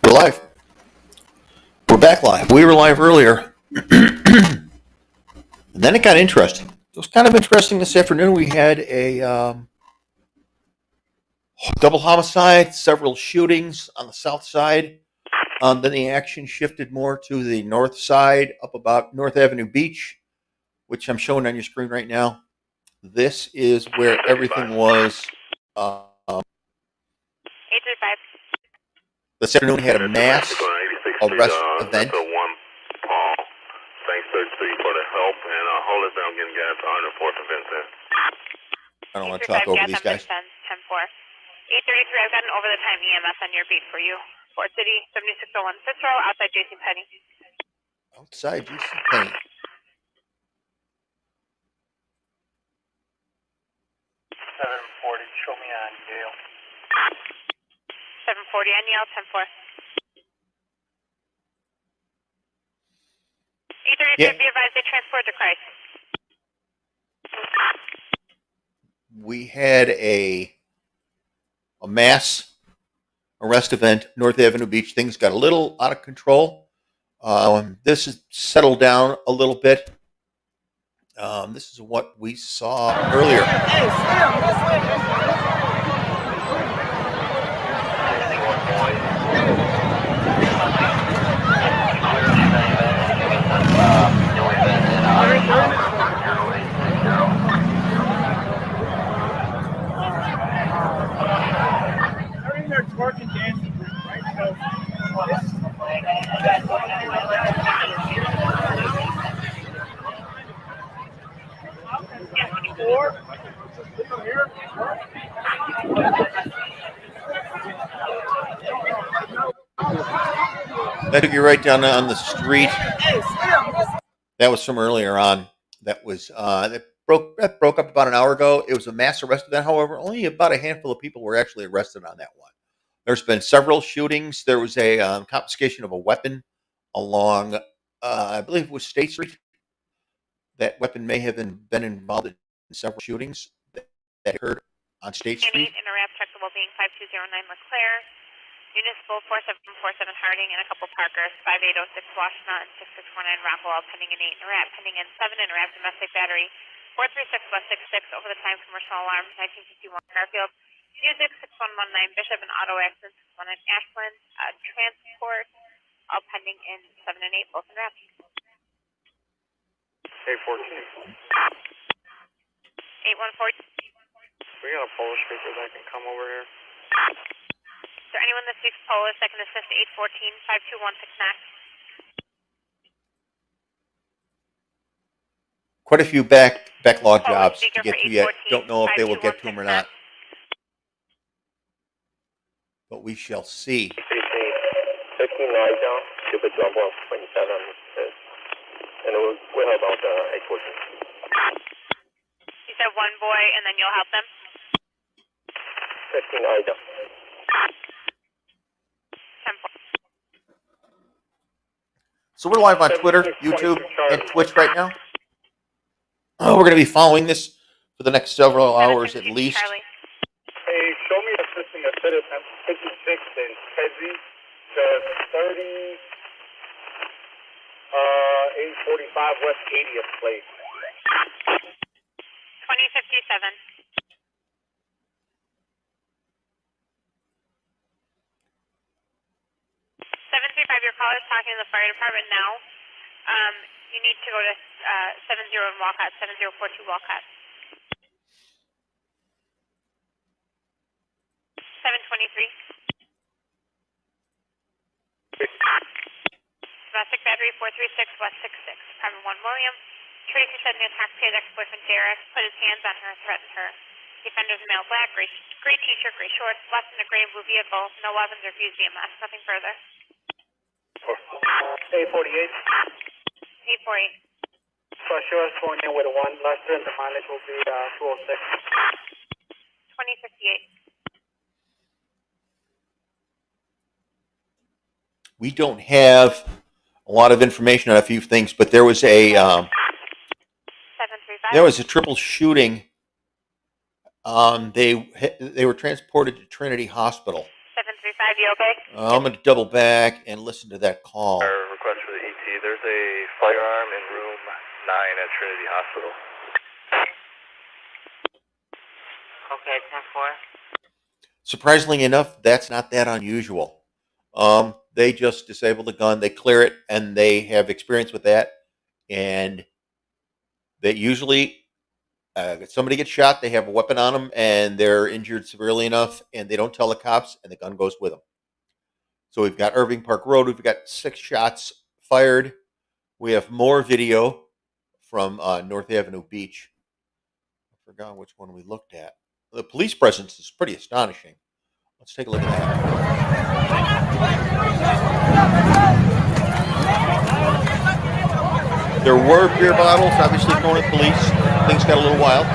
We're live. We're back live. We were live earlier. And then it got interesting. It was kind of interesting this afternoon. We had a double homicide, several shootings on the south side. Then the action shifted more to the north side, up about North Avenue Beach, which I'm showing on your screen right now. This is where everything was. 835. This afternoon we had a mass arrest event. Thanks, 33, for the help, and hold us down, getting gas to 104th and Vincent. I don't want to talk over these guys. 10-4. 833, I've got an over-the-time EMS on your beat for you. Fort City, 7601 Cicero, outside JCPenney. Outside JCPenney. 740, show me on Yale. 740 on Yale, 10-4. 833, Yeah. be advised they transport to Christ. We had a mass arrest event, North Avenue Beach. Things got a little out of control. This has settled down a little bit. This is what we saw earlier. Twerking, dancing, right? So, That took you right down on the street. That was from earlier on. That was that broke up about an hour ago. It was a mass arrest event. However, only about a handful of people were actually arrested on that one. There's been several shootings. There was a confiscation of a weapon along, I believe it was State Street. That weapon may have been involved in several shootings that occurred on State Street. Interrupt, check the well-being 5209 LeClaire. Municipal 4747 Harding and a couple Parkers, 5806 Washington, 6649 Rockwell, pending in 8 Interrupt, pending in 7 Interrupt, domestic battery, 436 West 66, over the time commercial alarm, 1951 Garfield, Music 6119 Bishop and auto accident 61 in Ashland, transport, all pending in 7 and 8, both Interrupt. 814. 8140. We got a Polish speaker that can come over here. Is there anyone that speaks Polish that can assist 814-52169? Quite a few backlog jobs to get to yet. Don't know if they will get to them or not. But we shall see. 16 right down, stupid jump off 27, and we'll help out 814. You said one boy and then you'll help them? 15 right down. 10-4. So we're live on Twitter, YouTube, and Twitch right now. We're going to be following this for the next several hours at least. Charlie. hey, show me assisting a citizen 56 in Kezi, just 845 West 80th Place. 2057. 735, your caller is talking to the fire department now. You need to go to 70 in Walcott, 7042 Walcott. 723. Domestic battery 436 West 66. Private 1 William. Tracy said an intoxicated ex-boyfriend Derek put his hands on her and threatened her. Defenders male black, gray t-shirt, gray shorts, left in a gray and blue vehicle. No weapons or fused EMS. Nothing further. 848. 848. For sure, going in with a 1 Lester, and the mileage will be 206. 2058. We don't have a lot of information on a few things, but there was a 735. triple shooting. They were transported to Trinity Hospital. 735. 5, you okay? I'm going to double back and listen to that call. Our request for the ET. There's a firearm in room 9 at Trinity Hospital. Okay, 10-4. Surprisingly enough, that's not that unusual. They just disable the gun, they clear it, and they have experience with that. And they usually, if somebody gets shot, they have a weapon on them, and they're injured severely enough, and they don't tell the cops, and the gun goes with them. So we've got Irving Park Road. We've got 6 shots fired. We have more video from North Avenue Beach. I forgot which one we looked at. The police presence is pretty astonishing. Let's take a look at that. There were beer bottles, obviously thrown at police. Things got a little wild.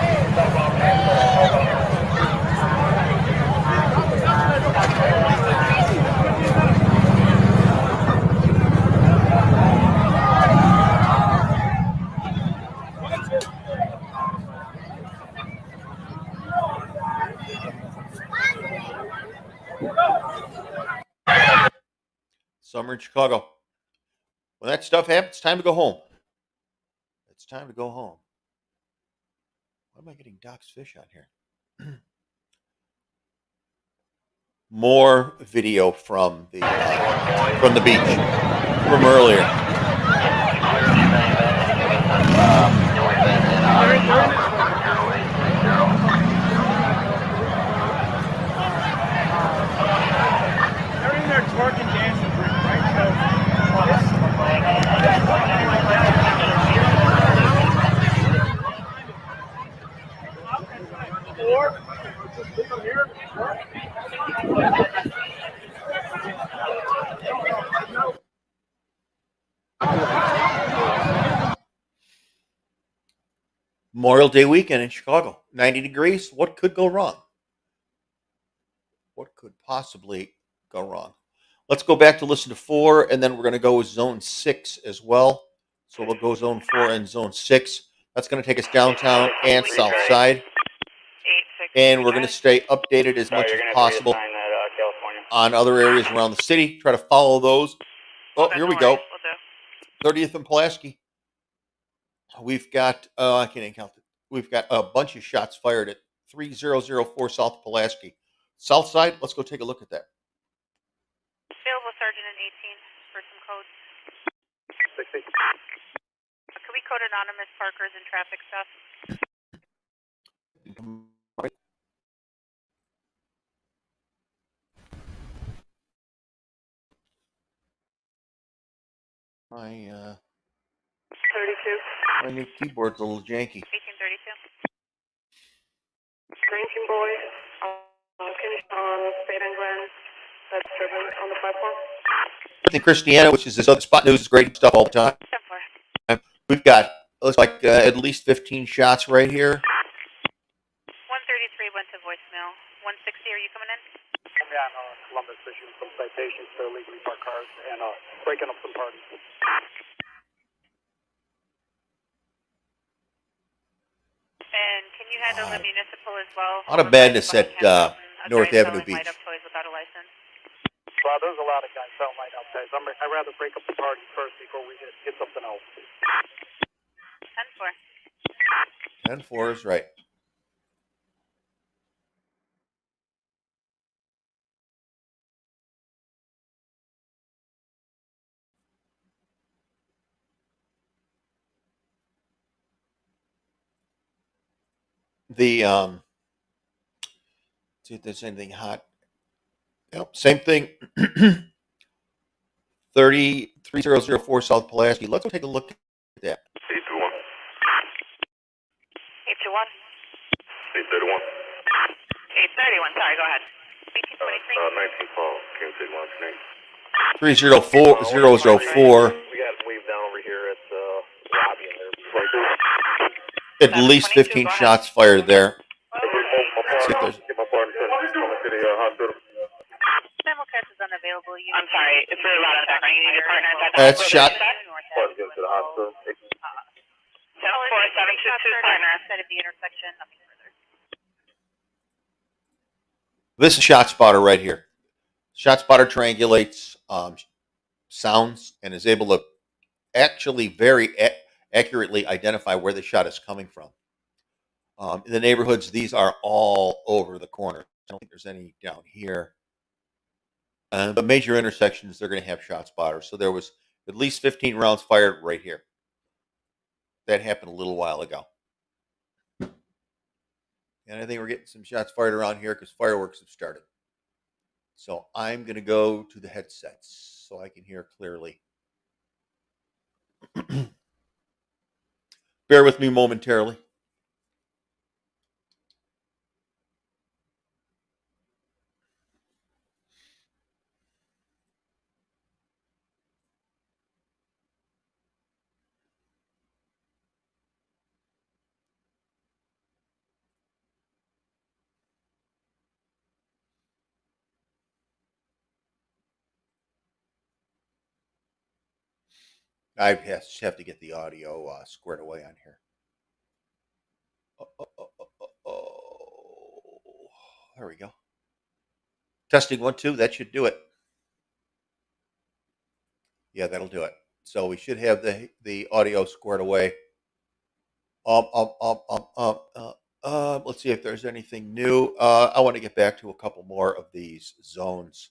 Summer in Chicago. When that stuff happens, it's time to go home. It's time to go home. Why am I getting Doc's fish on here? More video from the beach from earlier. They're in there twerking, dancing, right? Memorial Day weekend in Chicago. 90 degrees. What could go wrong? What could possibly go wrong? Let's go back to listen to 4, and then we're going to go with zone 6 as well. So we'll go zone 4 and zone 6. That's going to take us downtown and south side. And we're going to stay updated as much as possible on other areas around the city. Try to follow those. Oh, here we go. 30th and Pulaski. We've got, I can't even count it. We've got a bunch of shots fired at 3004 South Pulaski. South side, let's go take a look at that. Available Sergeant in 18 for some codes. 60. Can we code anonymous parkers and traffic stuff? My 32. my new keyboard's a little janky. 1832. 19 boy, on State and Glen, that's driven on the platform. I think Christiana, which is this other spot news, is great stuff all the time. 10-4. We've got, looks like at least 15 shots right here. 133 went to voicemail. 160, are you coming in? Yeah, no, Columbus issued some citations for illegally parked cars and breaking up some parties. And can you handle the municipal as well? A lot of madness at North Avenue Beach. Light up toys without a license. Well, there's a lot of guys selling light up toys. I'd rather break up the party first before we get something else. 10-4. 10-4 is right. The see if there's anything hot. Yep, same thing. 3004 South Pulaski. Let's go take a look at that. 821. 821. 831. 831, sorry, go ahead. 1823. 19 call. Kansas City Launch Name. 304004. We got wave down over here at the lobby in there. At least 15 shots fired there. Let's see if there's- Get my partner to the hospital. Simulcast is unavailable. I'm sorry, it's really loud in the background. You need your partner at that That's shot. Partner get to the hospital. 4722 partner. Instead of the intersection, nothing further. This is Shot Spotter right here. ShotSpotter triangulates sounds and is able to actually very accurately identify where the shot is coming from. In the neighborhoods, these are all over the corner. I don't think there's any down here. But major intersections, they're going to have ShotSpotter. So there was at least 15 rounds fired right here. That happened a little while ago. And I think we're getting some shots fired around here because fireworks have started. So I'm going to go to the headsets so I can hear clearly. Bear with me momentarily. I just have to get the audio squared away on here. There we go. Testing 1, 2. That should do it. Yeah, that'll do it. So we should have the audio squared away. Let's see if there's anything new. I want to get back to a couple more of these zones.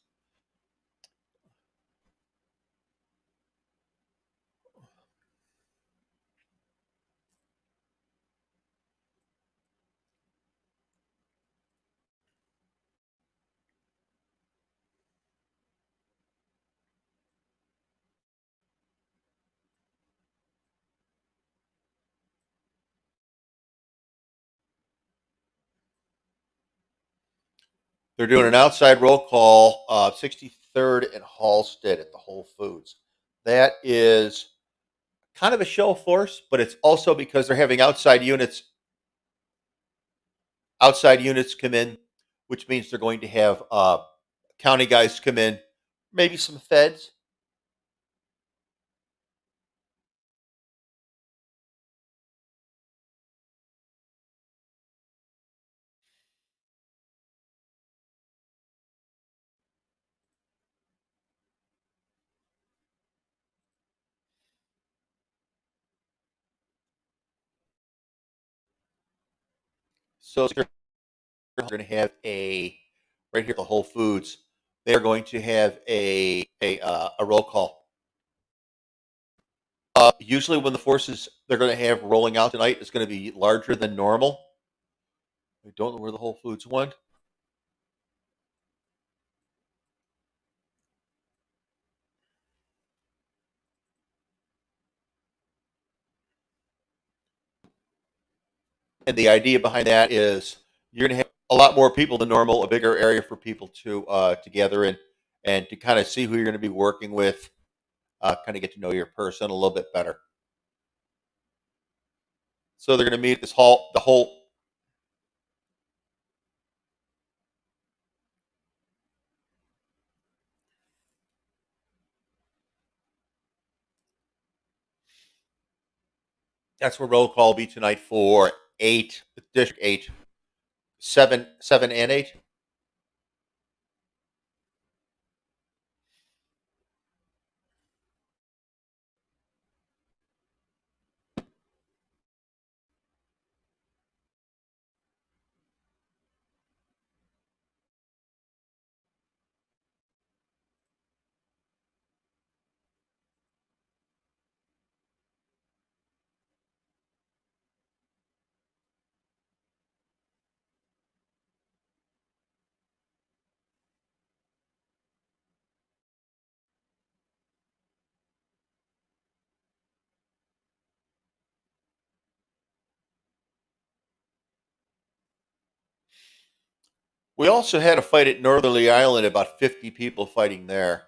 They're doing an outside roll call, 63rd and Halstead at the Whole Foods. That is kind of a show of force, but it's also because they're having outside units come in, which means they're going to have county guys come in, maybe some feds. So they're going to have a right here at the Whole Foods. They're going to have a roll call. Usually, when the forces they're going to have rolling out tonight is going to be larger than normal. I don't know where the Whole Foods went. And the idea behind that is you're going to have a lot more people than normal, a bigger area for people to gather in, and to kind of see who you're going to be working with, kind of get to know your person a little bit better. So they're going to meet this hall, the whole. That's where roll call will be tonight for 8, District 8, 7, and 8. We also had a fight at Northerly Island, about 50 people fighting there.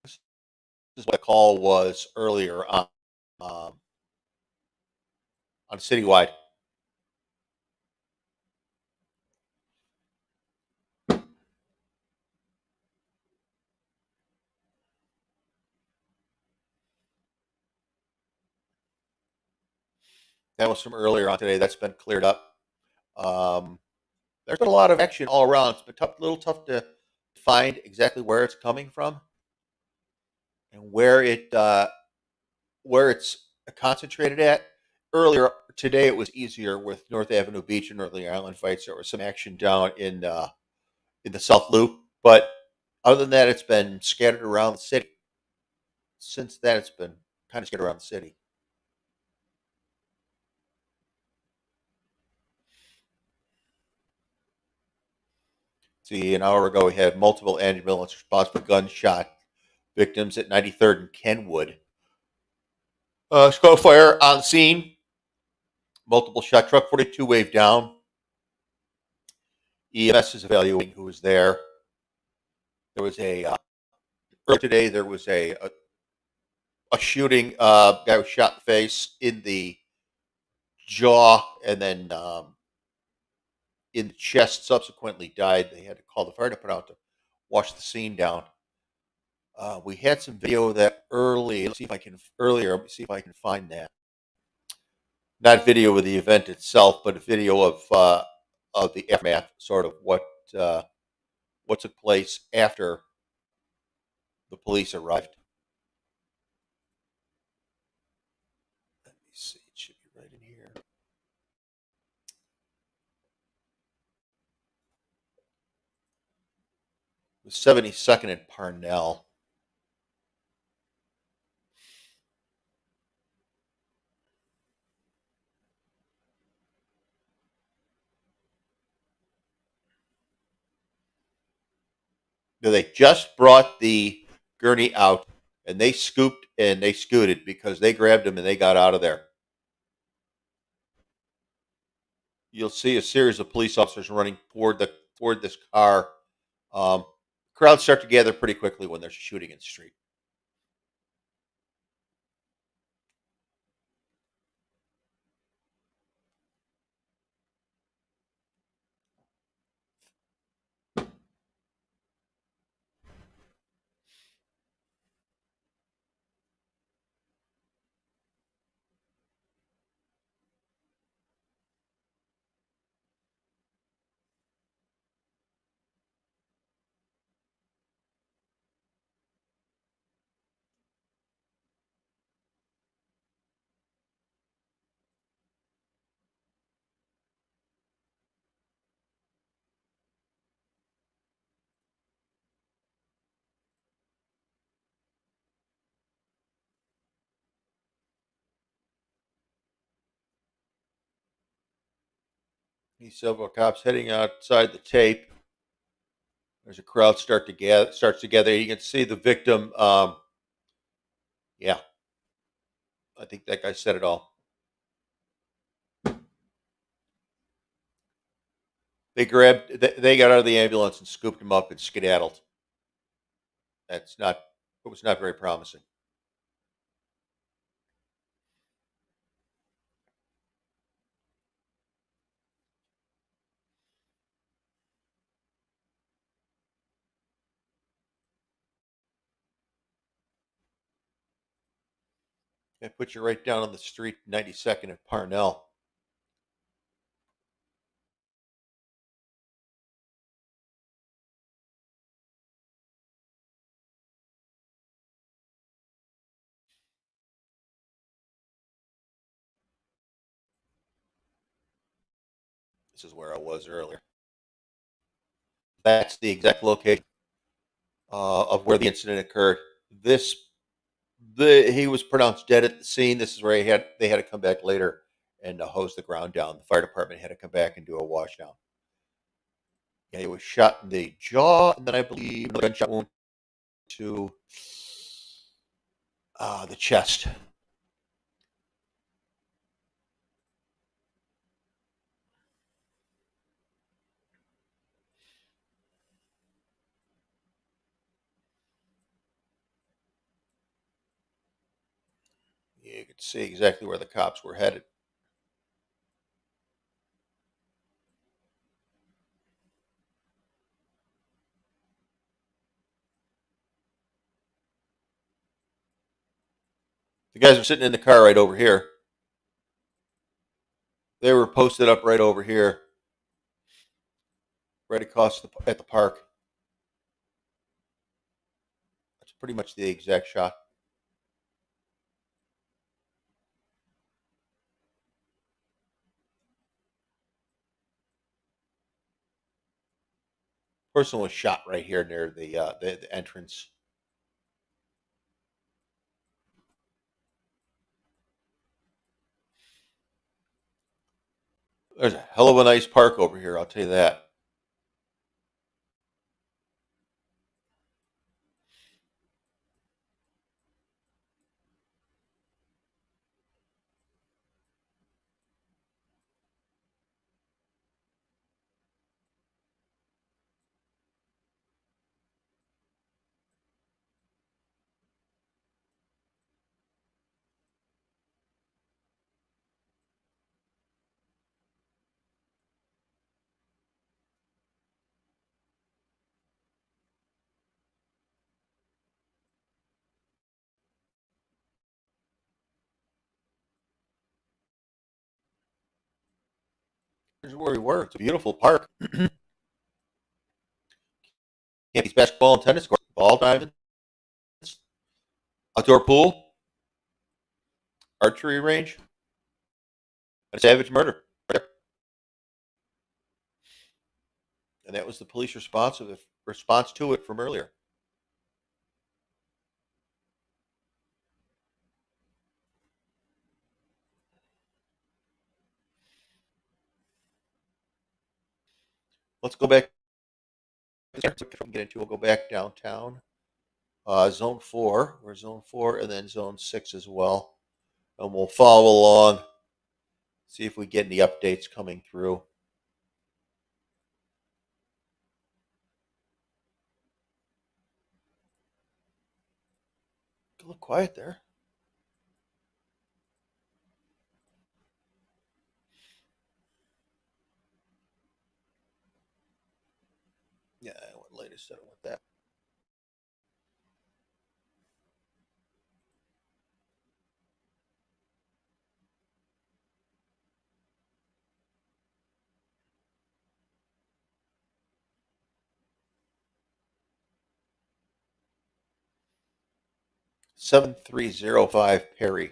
This is what the call was earlier on Citywide. That was from earlier on today. That's been cleared up. There's been a lot of action all around. It's been a little tough to find exactly where it's coming from and where it's concentrated at. Earlier today, it was easier with North Avenue Beach and Northern Island fights. There was some action down in the South Loop, but other than that, it's been scattered around the city. Since then, it's been kind of scattered around the city. See, an hour ago, we had multiple ambulance response for gunshot victims at 93rd and Kenwood. Squad fire on scene. Multiple shot. Truck 42 waved down. EMS is evaluating who was there. There was earlier today. There was a shooting. Guy was shot in the face, in the jaw, and then in the chest. Subsequently died. They had to call the fire department out to wash the scene down. We had some video of that early. Let's see if I can find that. Not video of the event itself, but a video of the aftermath, sort of what took place after the police arrived. Let me see. It should be right in here. It was 72nd and Parnell. They just brought the gurney out, and they scooped and they scooted because they grabbed him and they got out of there. You'll see a series of police officers running toward this car. Crowds start to gather pretty quickly when there's shooting in the street. These several cops heading outside the tape. There's a crowd starts to gather. You can see the victim. Yeah, I think that guy said it all. They got out of the ambulance and scooped him up and skedaddled. It was not very promising. That puts you right down on the street, 92nd at Parnell. This is where I was earlier. That's the exact location of where the incident occurred. He was pronounced dead at the scene. This is where they had to come back later and hose the ground down. The fire department had to come back and do a washdown. Yeah, he was shot in the jaw, and then I believe a gunshot wound to the chest. You could see exactly where the cops were headed. The guys are sitting in the car right over here. They were posted up right over here, right across at the park. That's pretty much the exact shot. Person was shot right here near the entrance. There's a hell of a nice park over here, I'll tell you that. Here's where we were. It's a beautiful park. Campy's basketball and tennis court, ball diamonds, outdoor pool, archery range, and a savage murder. And that was the police response to it from earlier. Let's go back. Get into. We'll go back downtown. Zone 4. We're Zone 4, and then Zone 6 as well. And we'll follow along. See if we get any updates coming through. A little quiet there. Yeah, I went latest. I don't want that. $7305 Perry.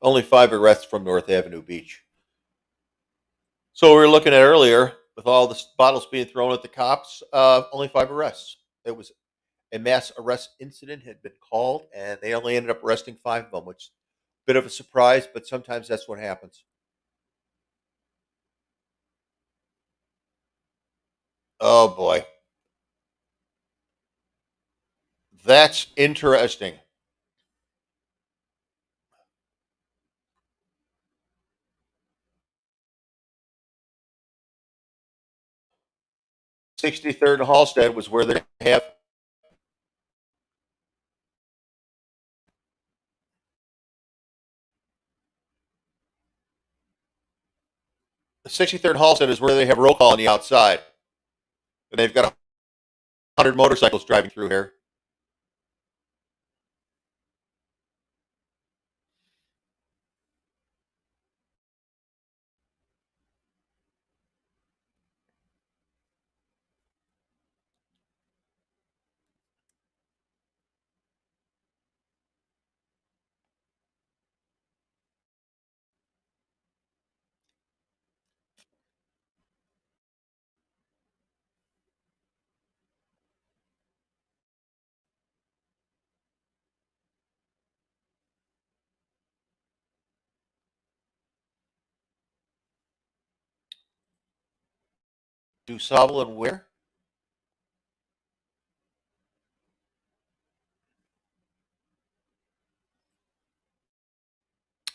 Only 5 arrests from North Avenue Beach. So we were looking at earlier with all the bottles being thrown at the cops. Only 5 arrests. It was a mass arrest incident had been called, and they only ended up arresting 5 of them, which is a bit of a surprise, but sometimes that's what happens. Oh boy, that's interesting. 63rd and Halstead was where they have. The 63rd Halstead is where they have roll call on the outside, and they've got 100 motorcycles driving through here. DuSable and where?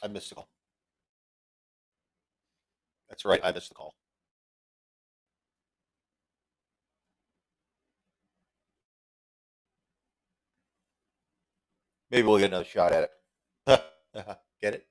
I missed it all. That's That's right. I missed the call. Maybe we'll get another shot at it. Get it?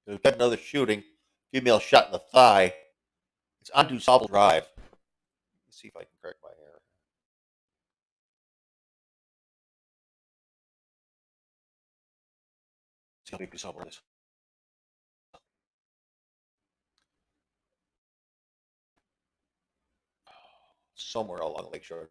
We've got another shooting. Female shot in the thigh. It's on DuSable Drive. Let's see if I can correct my error. It's going to be somewhere this. Somewhere along the lakeshore.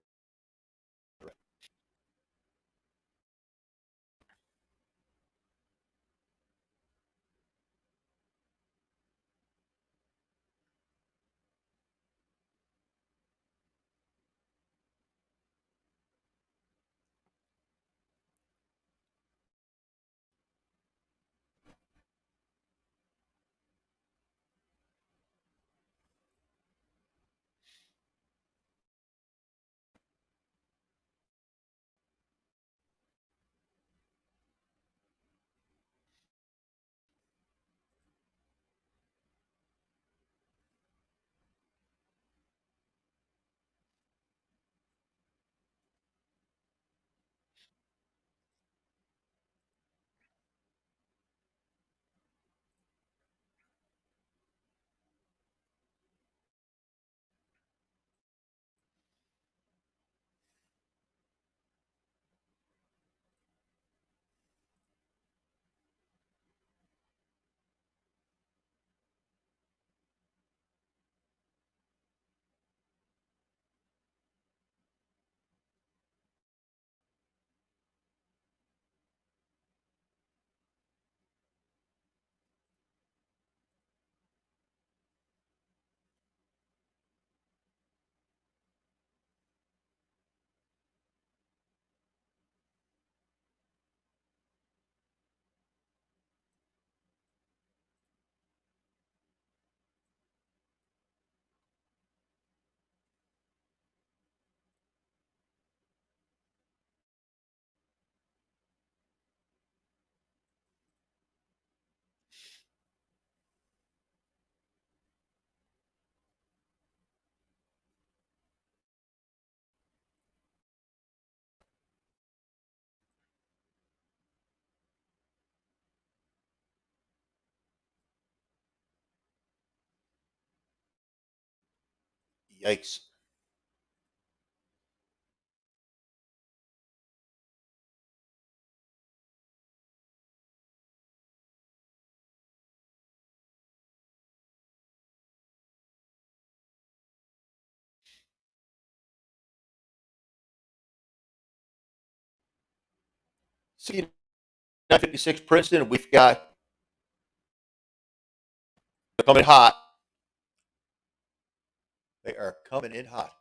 Yikes. See, 956 Princeton, we've got coming hot. They are coming in hot.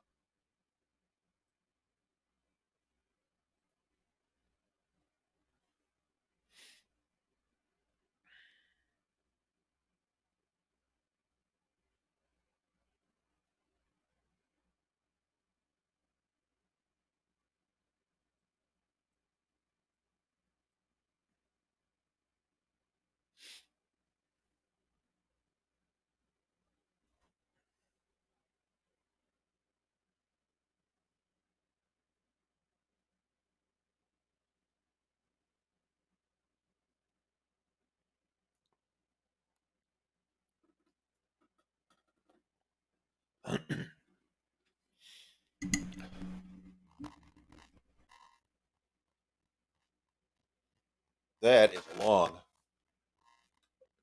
That is a long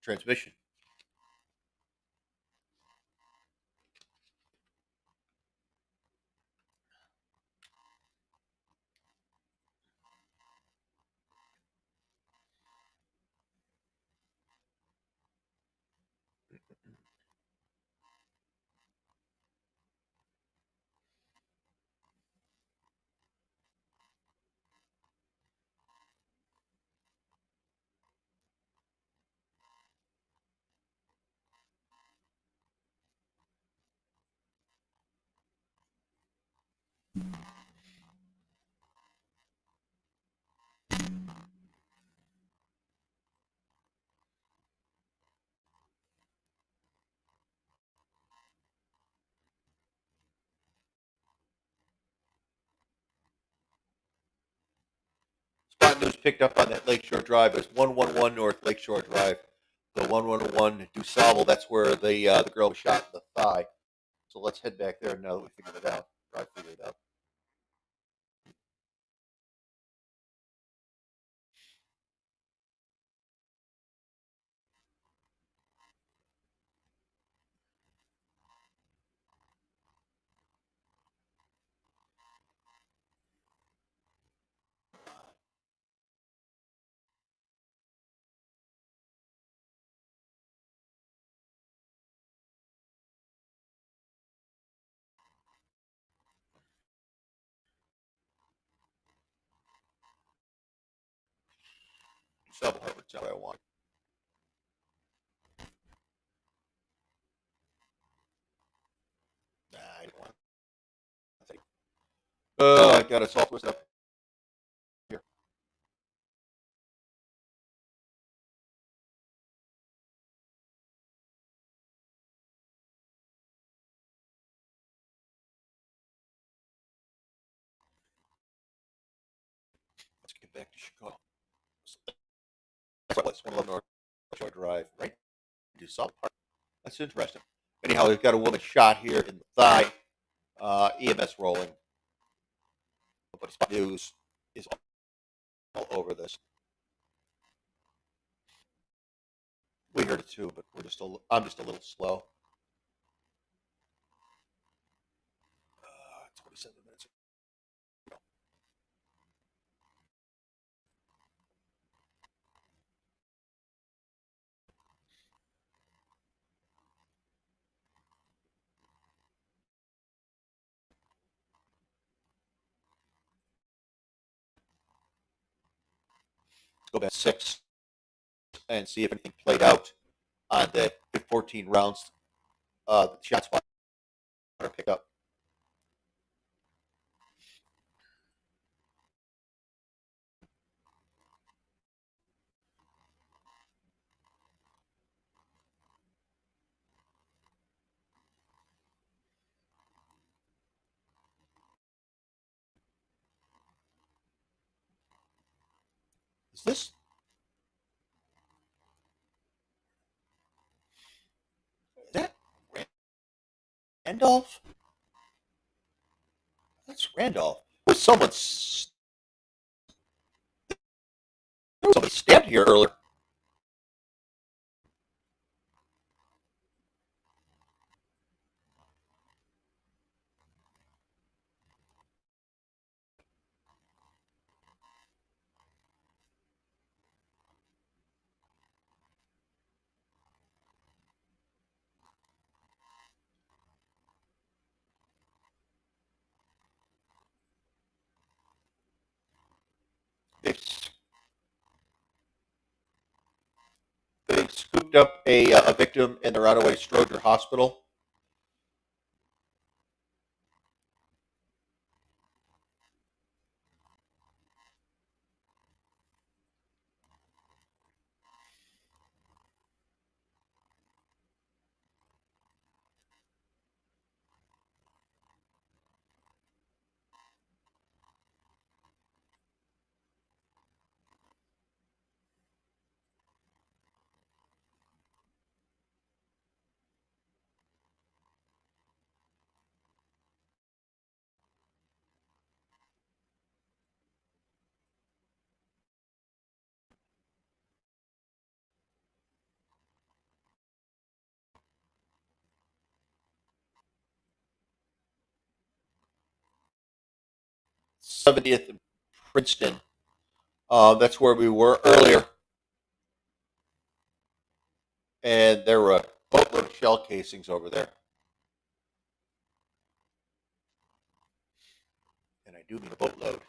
transmission. hot news picked up on that Lakeshore Drive. It's 111 North Lakeshore Drive. The 111 DuSable, that's where the girl was shot in the thigh. So let's head back there now that we figured it out. I figured it out. DuSable, that's what I want. Nah, I don't want it. I got us all twisted up here. Let's get back to Chicago. That's what it's 111 North Lakeshore Drive, right? DuSable Park. That's interesting. Anyhow, we've got a woman shot here in the thigh. EMS rolling. But Spot News is all over this. We heard it too, but I'm just a little slow. 27 minutes. Let's go back to 6 and see if anything played out on the 14 rounds. The shot spot pick up. Is this? Is that Randolph? That's Randolph. Was somebody stabbed here earlier? They scooped up a victim in the Runaway Stroger Hospital. '70th in Princeton. That's where we were earlier. And there were a boatload of shell casings over there. And I do mean a boatload.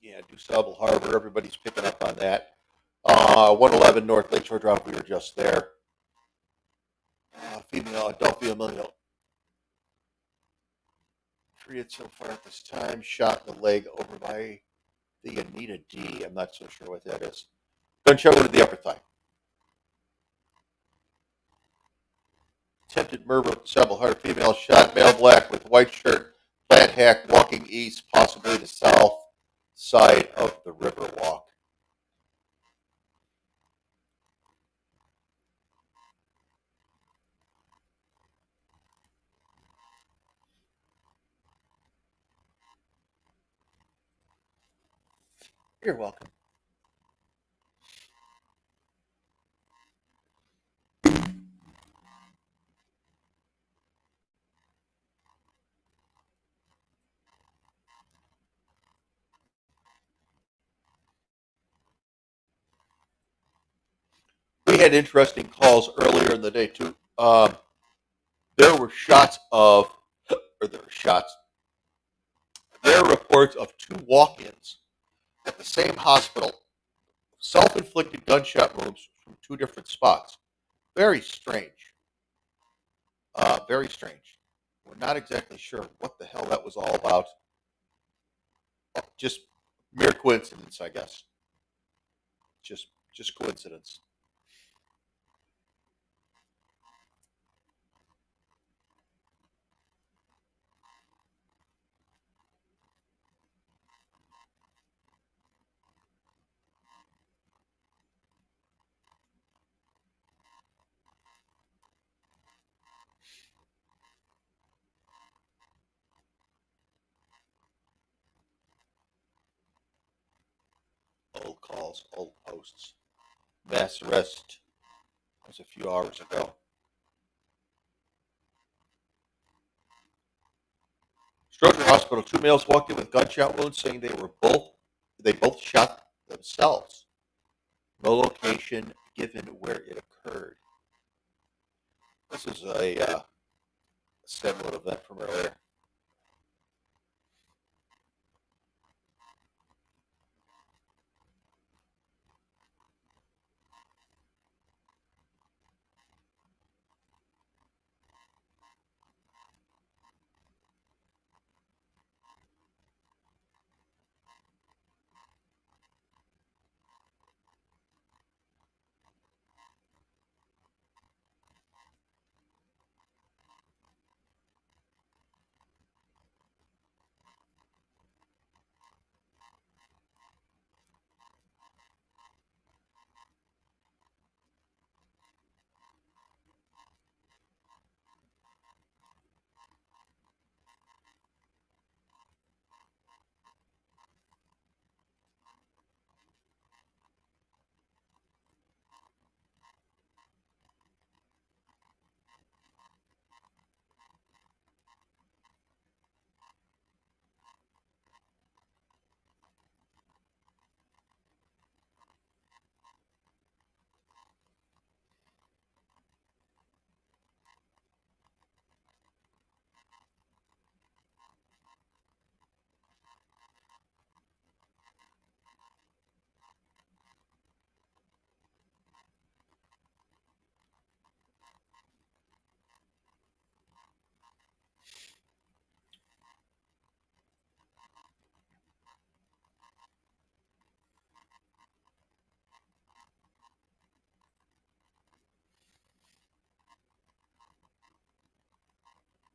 Yeah, DuSable Harbor. Everybody's picking up on that. 111 North Lakeshore Drive. We were just there. Female, adult female. Treated so far at this time. Shot in the leg over by the Anita D. I'm not so sure what that is. Gunshot wound to the upper thigh. Attempted murder with DuSable Harbor. Female shot, male black with white shirt, flat hack, walking east, possibly the south side of the river walk. You're welcome. We had interesting calls earlier in the day too. There were shots of, or there were shots. There are reports of two walk-ins at the same hospital, self-inflicted gunshot wounds from two different spots. Very strange. Very strange. We're not exactly sure what the hell that was all about. Just mere coincidence, I guess. Just coincidence. Old calls, old posts. Mass arrest was a few hours ago. Stroger Hospital, two males walked in with gunshot wounds, saying they both shot themselves. No location given where it occurred. This is a similar event from earlier.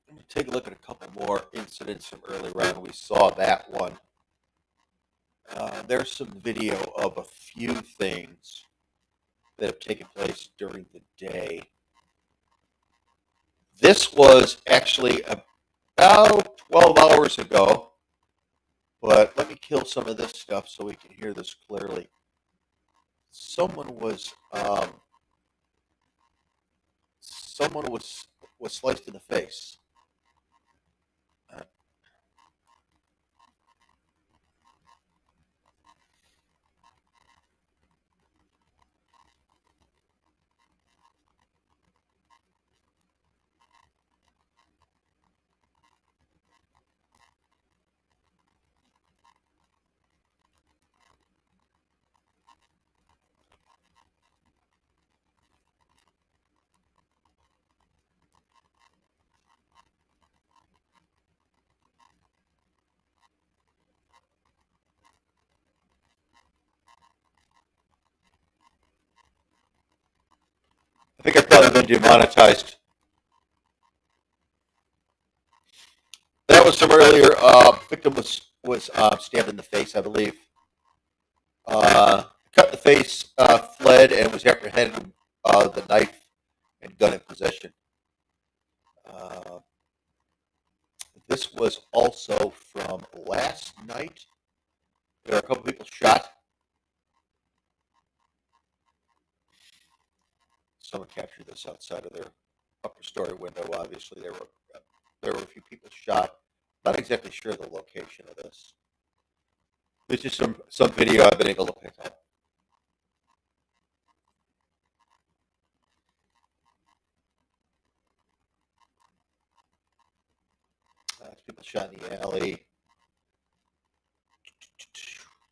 Let me take a look at a couple more incidents from earlier on. We saw that one. There's some video of a few things that have taken place during the day. This was actually about 12 hours ago, but let me kill some of this stuff so we can hear this clearly. Someone was sliced in the face. think I've probably been demonetized. That was from earlier. Victim was stabbed in the face, I believe. Cut in the face, fled, and was apprehended with the knife and gun in possession. This was also from last night. There were a couple people shot. Someone captured this outside of their upper story window. Obviously, there were a few people shot. Not exactly sure the location of this. It's just some video I've been able to pick up. People shot in the alley.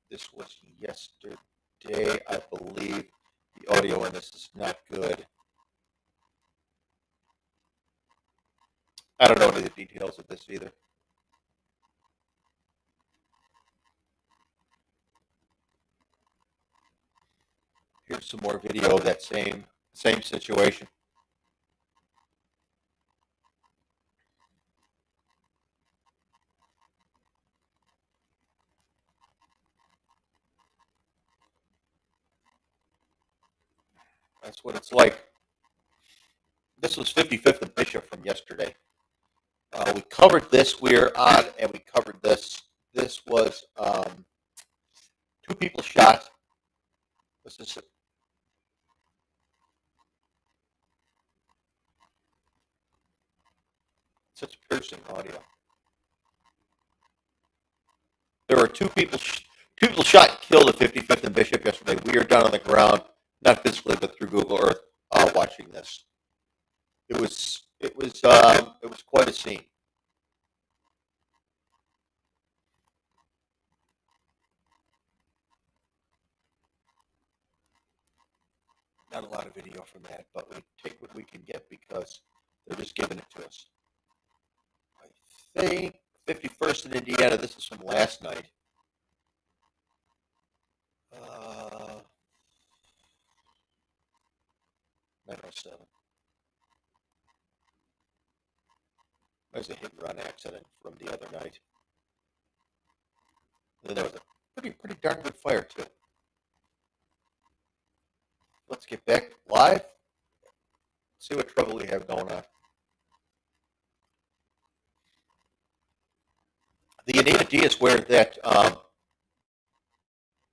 This was yesterday, I believe. The audio on this is not good. I don't know any of the details of this either. Here's some more video of that same situation. That's what it's like. This was 55th and Bishop from yesterday. We covered this. We're on, and we covered this. This was 2 people shot. This is such piercing audio. There were 2 people shot and killed at 55th and Bishop yesterday. We are down on the ground, not physically, but through Google Earth, watching this. It was quite a scene. Not a lot of video from that, but we take what we can get because they're just giving it to us. I think 51st in Indiana. This is from last night. 907. There's a hit and run accident from the other night. And then there was a pretty darn good fire too. Let's get back live. See what trouble we have going on. The Anita Diaz where that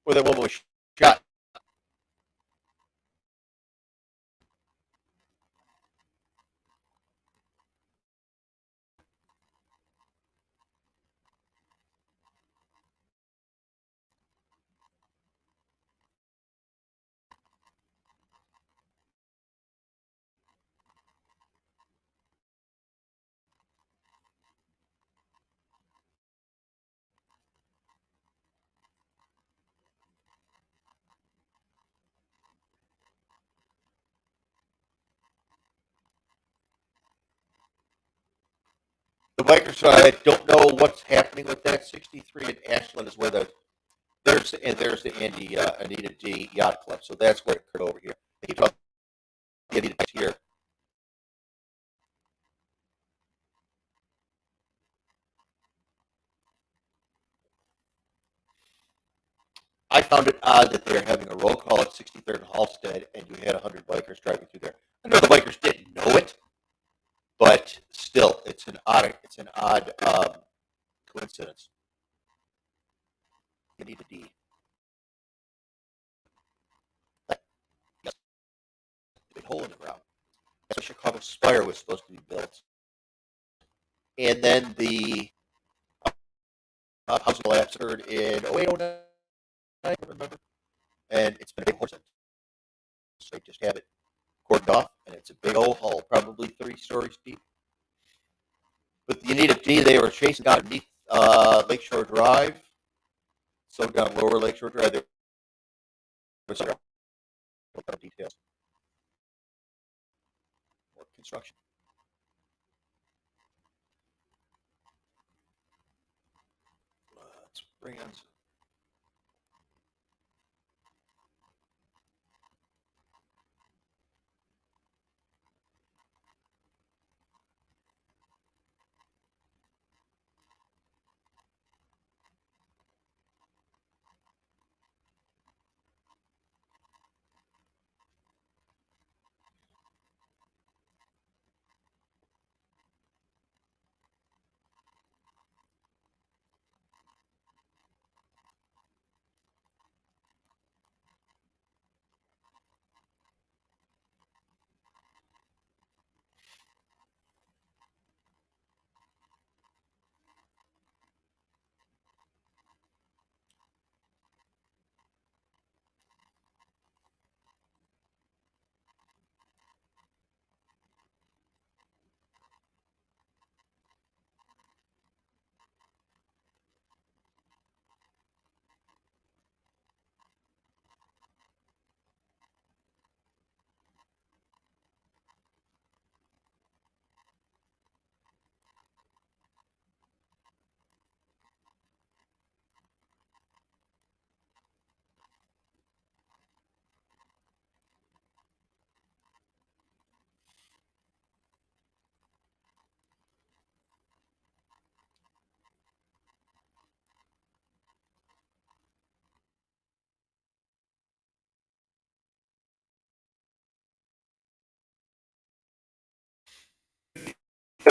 woman was shot. The bikers, I don't know what's happening with that. 63 in Ashland is where there's the Anita D Yacht Club. So that's where it occurred over here. They keep talking about Anita D here. I found it odd that they're having a roll call at 63rd and Halstead, and you had 100 bikers driving through there. I know the bikers didn't know it, but still, it's an odd coincidence. Anita D. Yes, big hole in the ground. That's where Chicago Spire was supposed to be built, and then the housing collapse occurred in 0809. I remember, and it's been a big horse. So they just have it cordoned off, and it's a big old hole, probably 3 stories deep. With the Anita D, they were chasing down underneath Lakeshore Drive, so down lower Lakeshore Drive. There was some details. More construction. Let's bring on.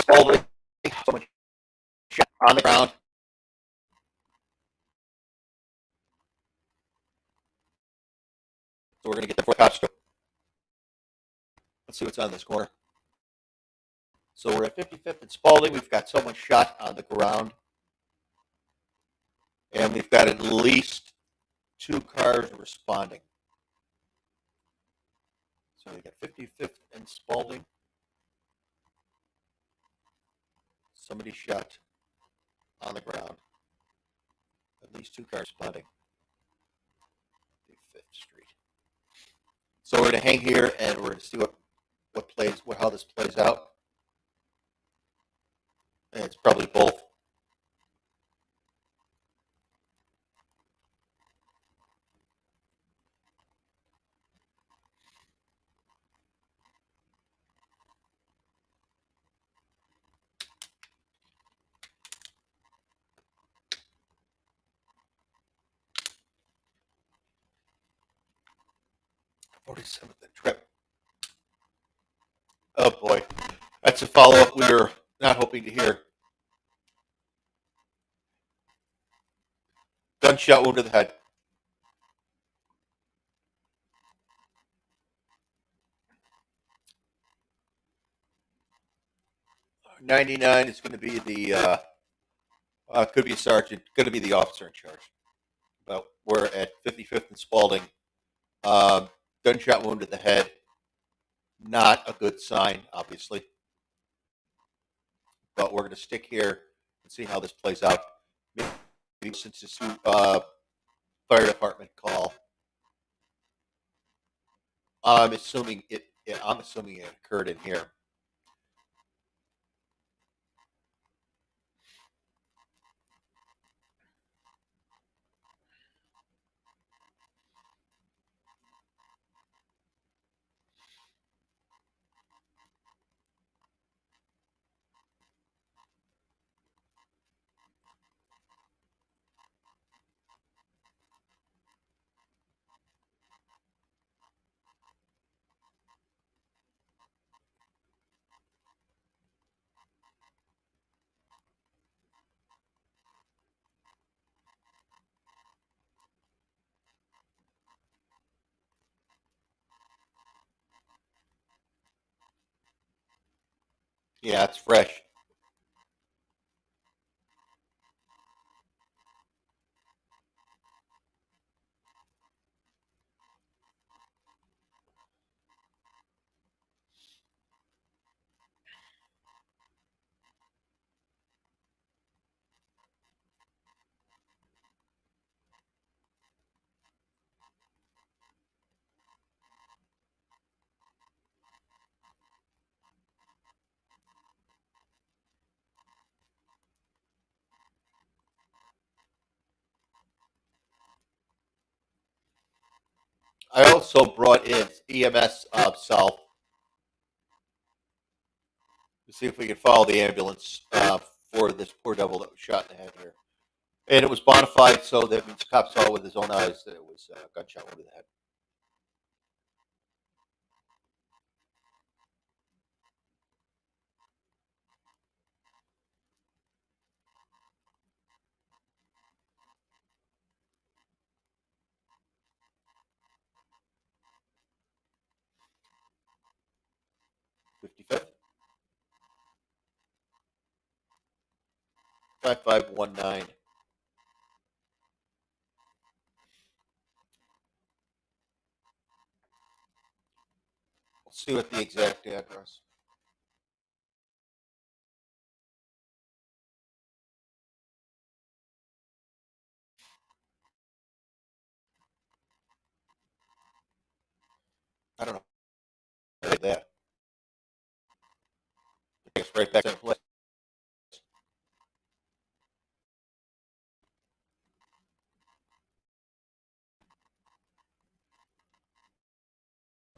Spalding, someone shot on the ground. So we're going to get the 4th cops. Let's see what's on this corner. So we're at 55th and Spalding. We've got someone shot on the ground. And we've got at least 2 cars responding. So we got 55th and Spalding. Somebody shot on the ground. At least 2 cars responding. 55th Street. So we're going to hang here and we're going to see how this plays out. And it's probably both. '47th and Trip. Oh boy, that's a follow-up we were not hoping to hear. Gunshot wound to the head. 99 is going to be the could be a sergeant, going to be the officer in charge. But we're at 55th and Spalding. Gunshot wound to the head. Not a good sign, obviously. But we're going to stick here and see how this plays out. Maybe since this fire department call, I'm assuming it occurred in here. Yeah, it's fresh. I also brought in EMS South to see if we could follow the ambulance for this poor devil that was shot in the head here. And it was bona fide, so that means cop saw with his own eyes that it was a gunshot wound to the head. '55th. 5519. We'll see what the exact address. I don't know. Like that. It's right back to place.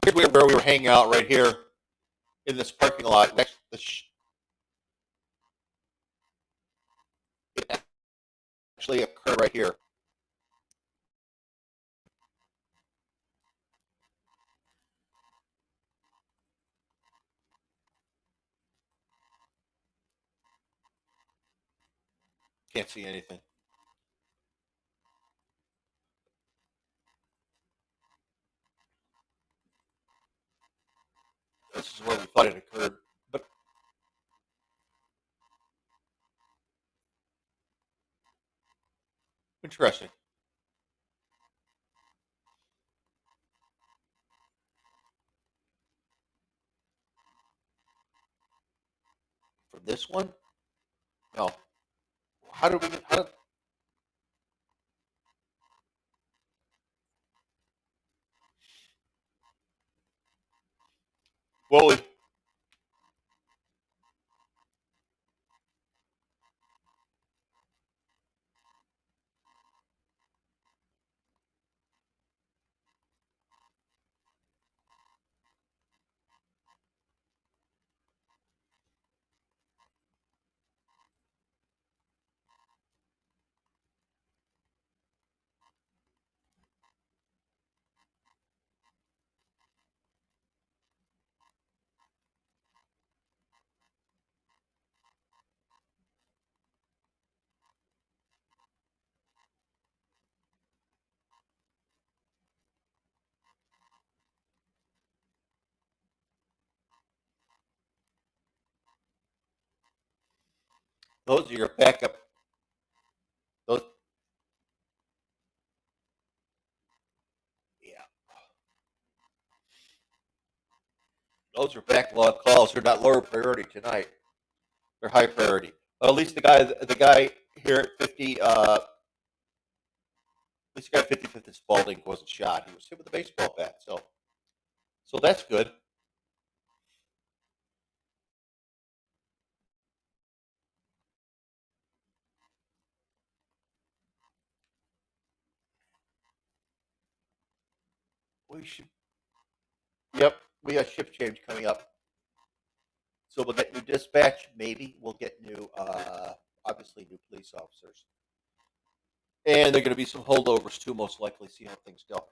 Here's where we were hanging out, right here in this parking lot next to it actually occurred right here. Can't see anything. This is where we thought it occurred, but interesting. For this one, no. How did we get? How did, well, those are your backup. Those, yeah, those are backlog calls. They're not lower priority tonight. They're high priority. Well, at least the guy here at 50, at least the guy at 55th and Spalding wasn't shot. He was hit with a baseball bat. So that's good. We should. Yep, we got shift change coming up. So we'll get new dispatch. Maybe we'll get new, obviously new police officers, and there are going to be some holdovers too. Most likely, see how things go.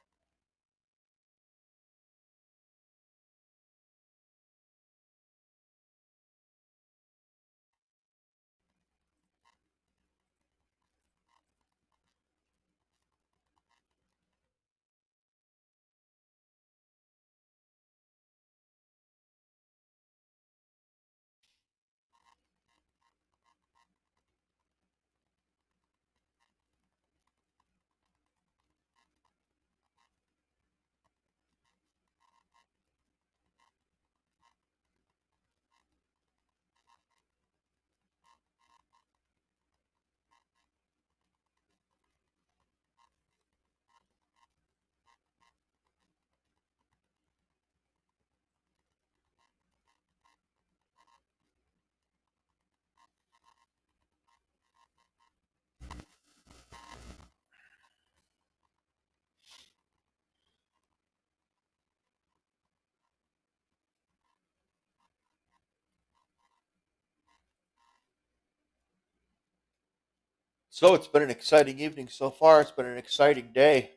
So it's been an exciting evening so far. It's been an exciting day.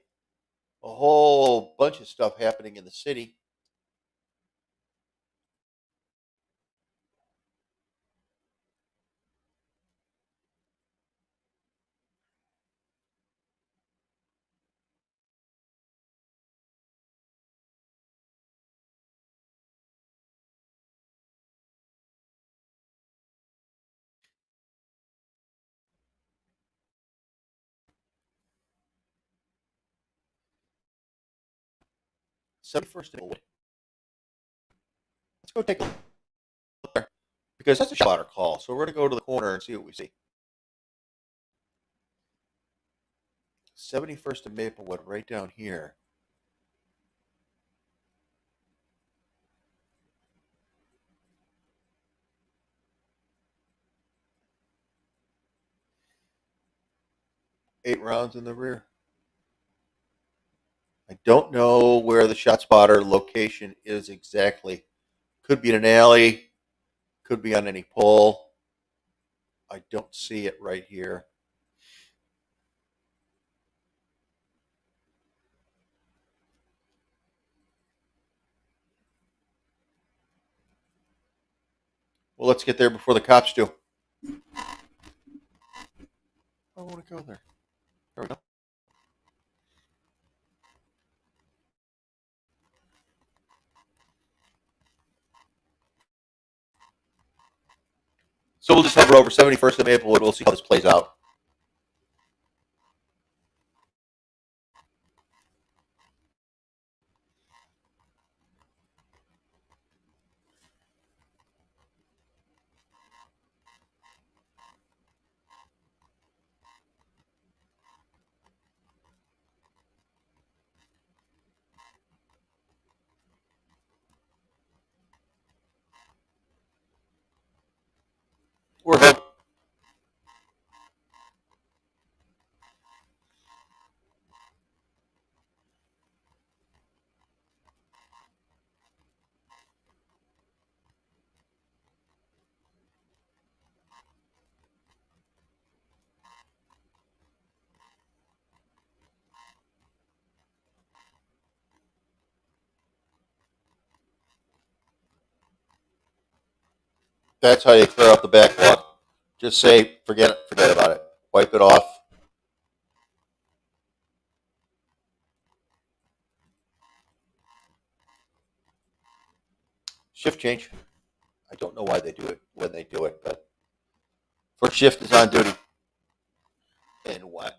A whole bunch of stuff happening in the city. '71st. Let's go take a look there because that's a spotter call. So we're going to go to the corner and see what we see. 71st and Maplewood, right down here. Eight rounds in the rear. I don't know where the shot spotter location is exactly. Could be in an alley. Could be on any pole. I don't see it right here. Well, let's get there before the cops do. I want to go there. There we go. So we'll just hover over 71st of Maplewood. We'll see how this plays out. We're hoping. That's how you clear up the backlog. Just say, forget about it. Wipe it off. Shift change. I don't know why they do it when they do it, but first shift is on duty. And what?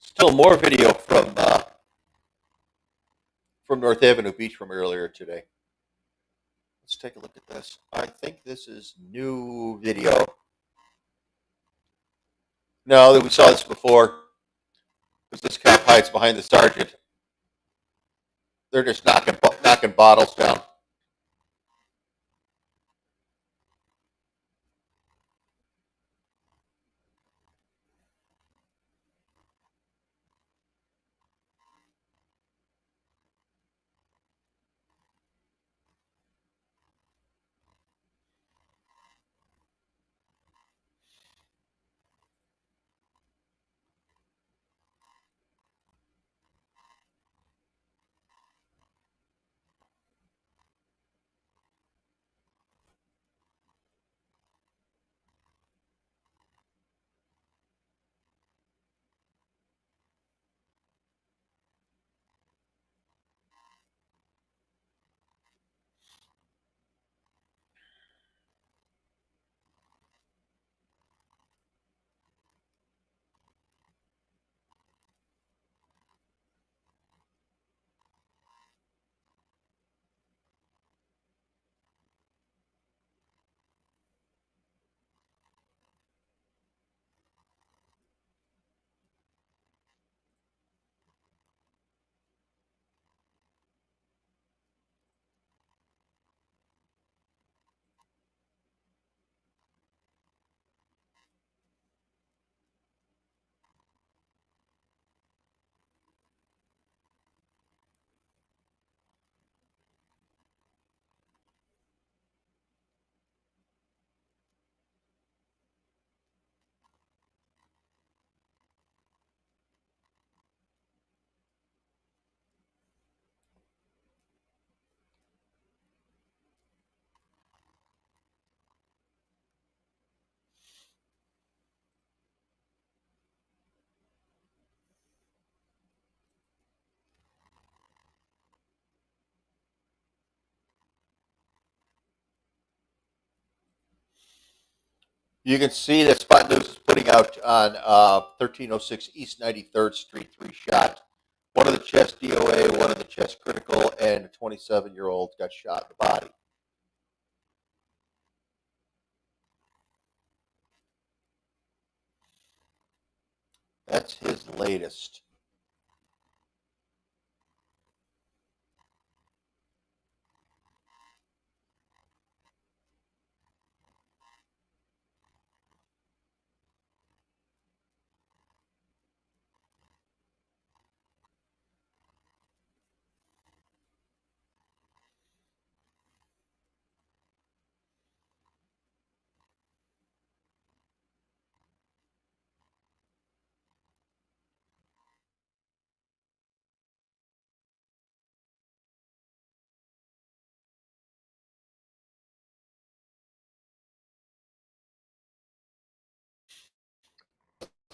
Still more video from North Avenue Beach from earlier today. Let's take a look at this. I think this is new video. No, we saw this before. Because this cop hides behind the sergeant. They're just knocking bottles down. You can see that Spot News is putting out on 1306 East 93rd Street, 3 shot. One of the chest DOA, one of the chest critical, and a 27-year-old got shot in the body. That's his latest.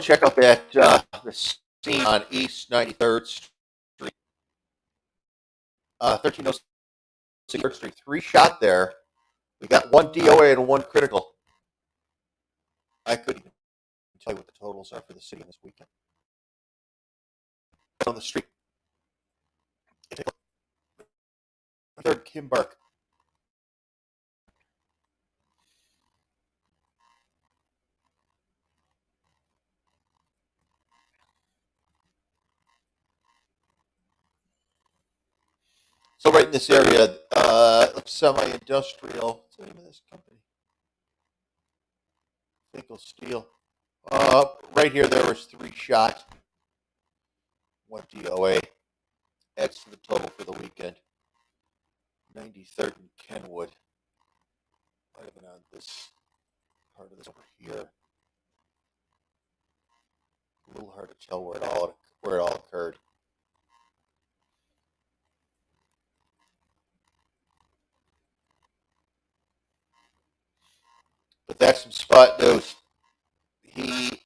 Check out that the scene on East 93rd Street, 1306 3rd Street. 3 shot there. We got one DOA and one critical. I couldn't even tell you what the totals are for the city this weekend. On the street. Third Kimbark. So right in this area, semi-industrial. What's the name of this company? Finkel Steel. Right here, there was 3 shot. One DOA. Adds to the total for the weekend. 93rd and Kenwood. Might have been on this part of this over here. A little hard to tell where it all occurred. But that's some Spot News. He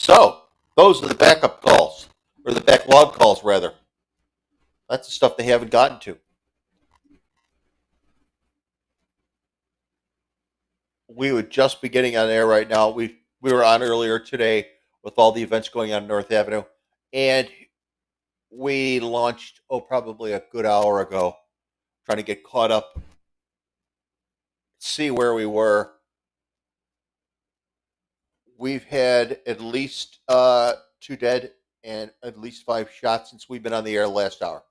So those are the backup calls, or the backlog calls rather. That's the stuff they haven't gotten to. We would just be getting on air right now. We were on earlier today with all the events going on North Avenue, and we launched probably a good hour ago, trying to get caught up, see where we were. We've had at least 2 dead and at least 5 shots since we've been on the air last hour.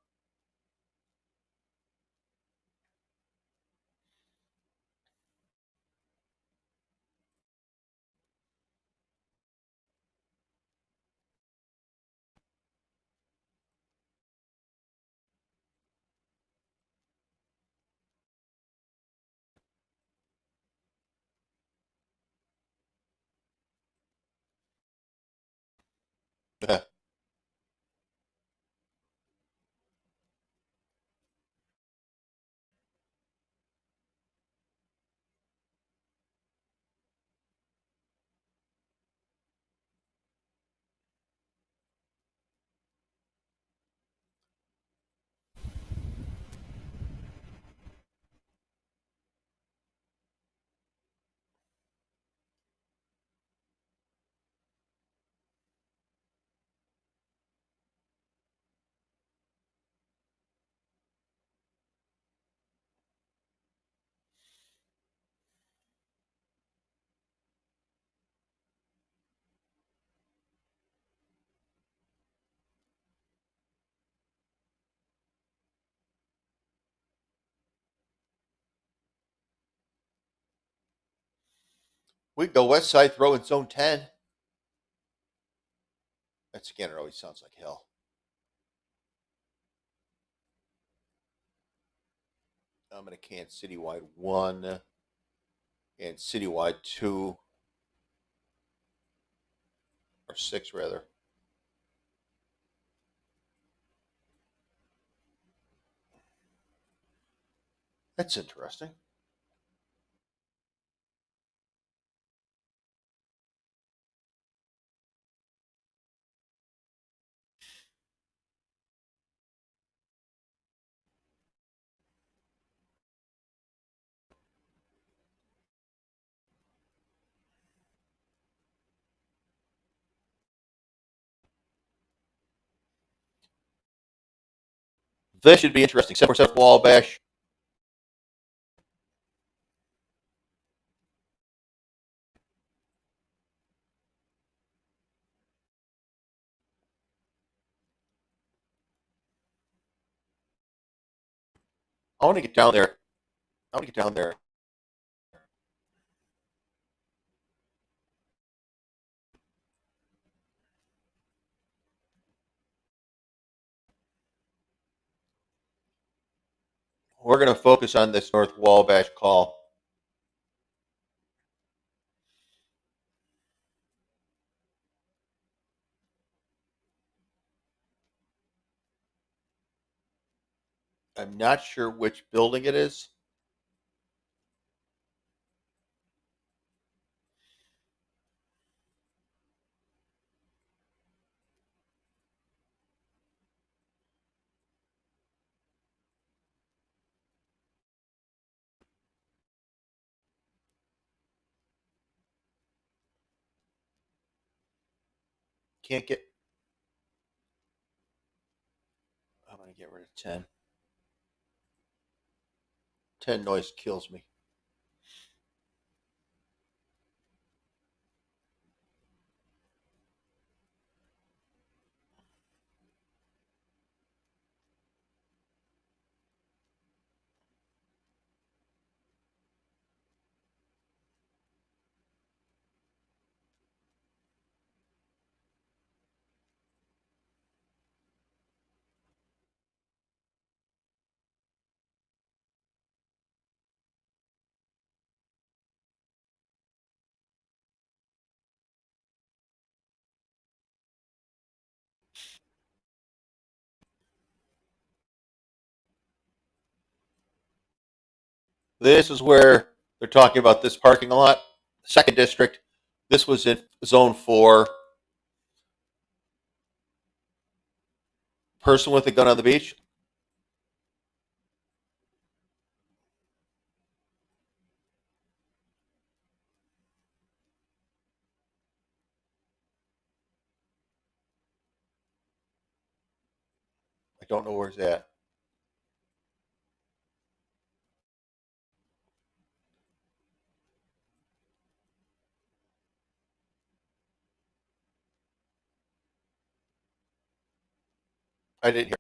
We go West Side, throw in zone 10. That scanner always sounds like hell. I'm going to can Citywide 1 and Citywide 2, or 6 rather. That's interesting. This should be interesting. 747 Wabash. I want to get down there. I want to get down there. We're going to focus on this North Wabash call. I'm not sure which building it is. Can't get. I'm going to get rid of 10. 10 noise kills me. This is where they're talking about this parking lot. Second district. This was in zone 4. Person with a gun on the beach. I don't know where's that. I didn't hear.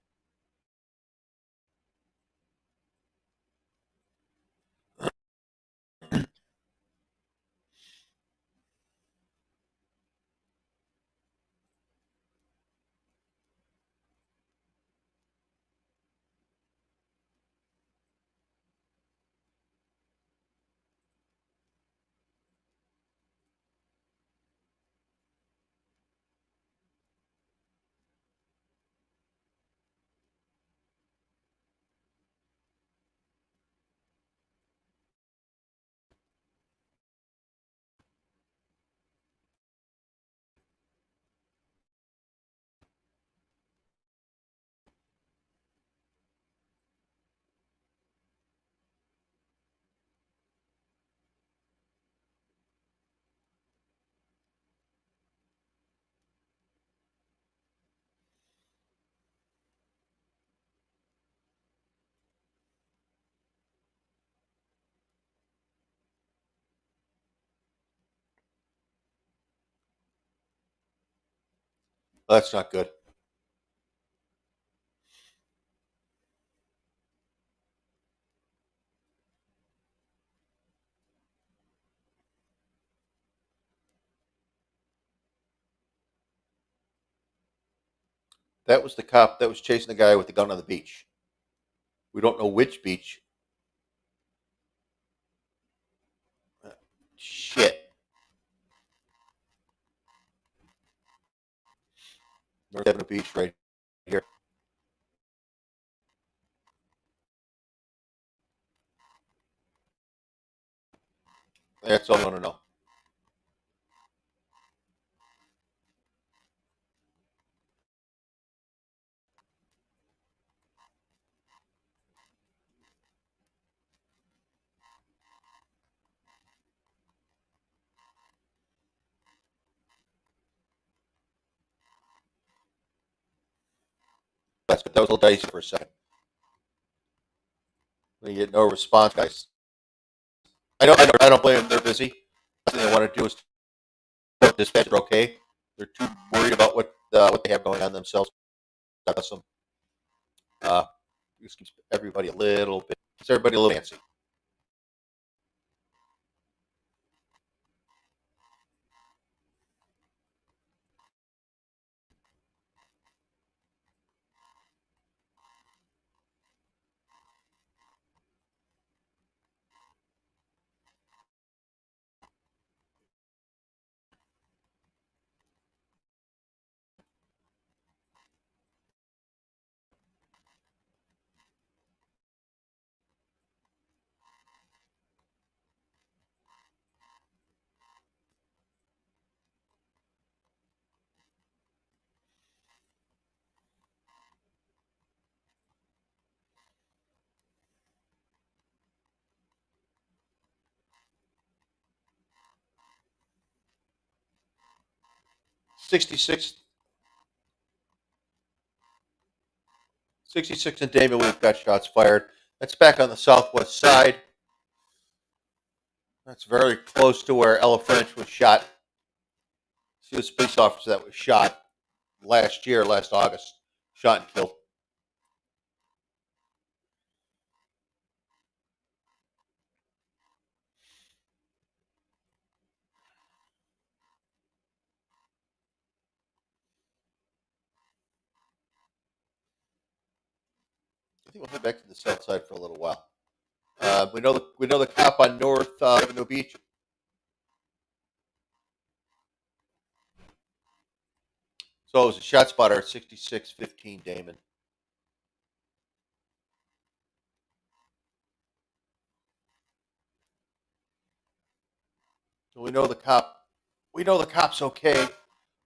That's not good. That was the cop that was chasing the guy with the gun on the beach. We don't know which beach. Shit. North Avenue Beach, right here. That's all I want to know. That was a little dicey for a second. We get no response, guys. I don't blame them. They're busy. The thing they want to do is dispatch are okay. They're too worried about what they have going on themselves. That's some. Just keeps everybody a little bit. Keeps everybody a little fancy. '66 and Damon, we've got shots fired. That's back on the southwest side. That's very close to where Ella French was shot. She was a police officer that was shot last August. Shot and killed. I think we'll head back to the south side for a little while. We know the cop on North Avenue Beach. So it was a shot spotter at 6615 Damon. So we know the cop. We know the cop's okay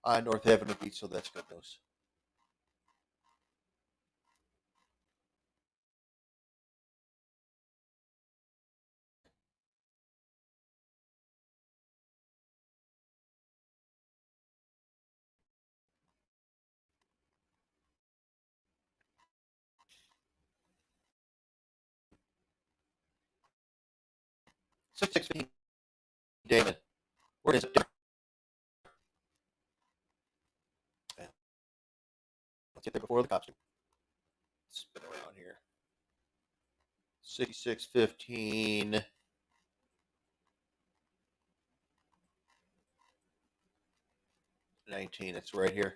on North Avenue Beach, so that's good news. Six 15 Damon. Where is it? Let's get there before the cops do. Spin around here. 6615. 19. It's right here.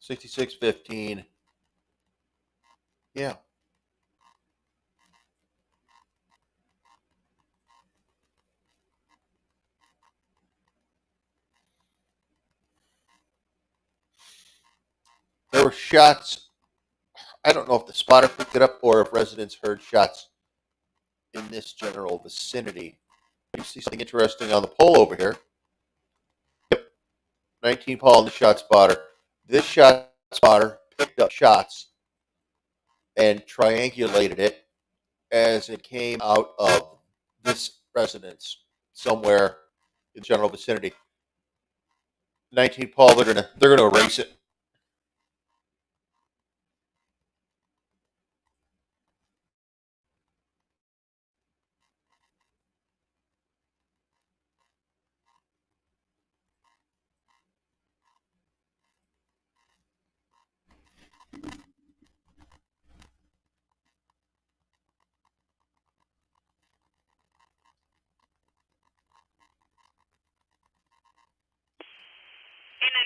$66.15. Yeah. There were shots. I don't know if the spotter picked it up or if residents heard shots in this general vicinity. You see something interesting on the pole over here. Yep. 19 Paul and the shot spotter. This shot spotter picked up shots and triangulated it as it came out of this residence somewhere in the general vicinity. 19 Paul, they're gonna erase it.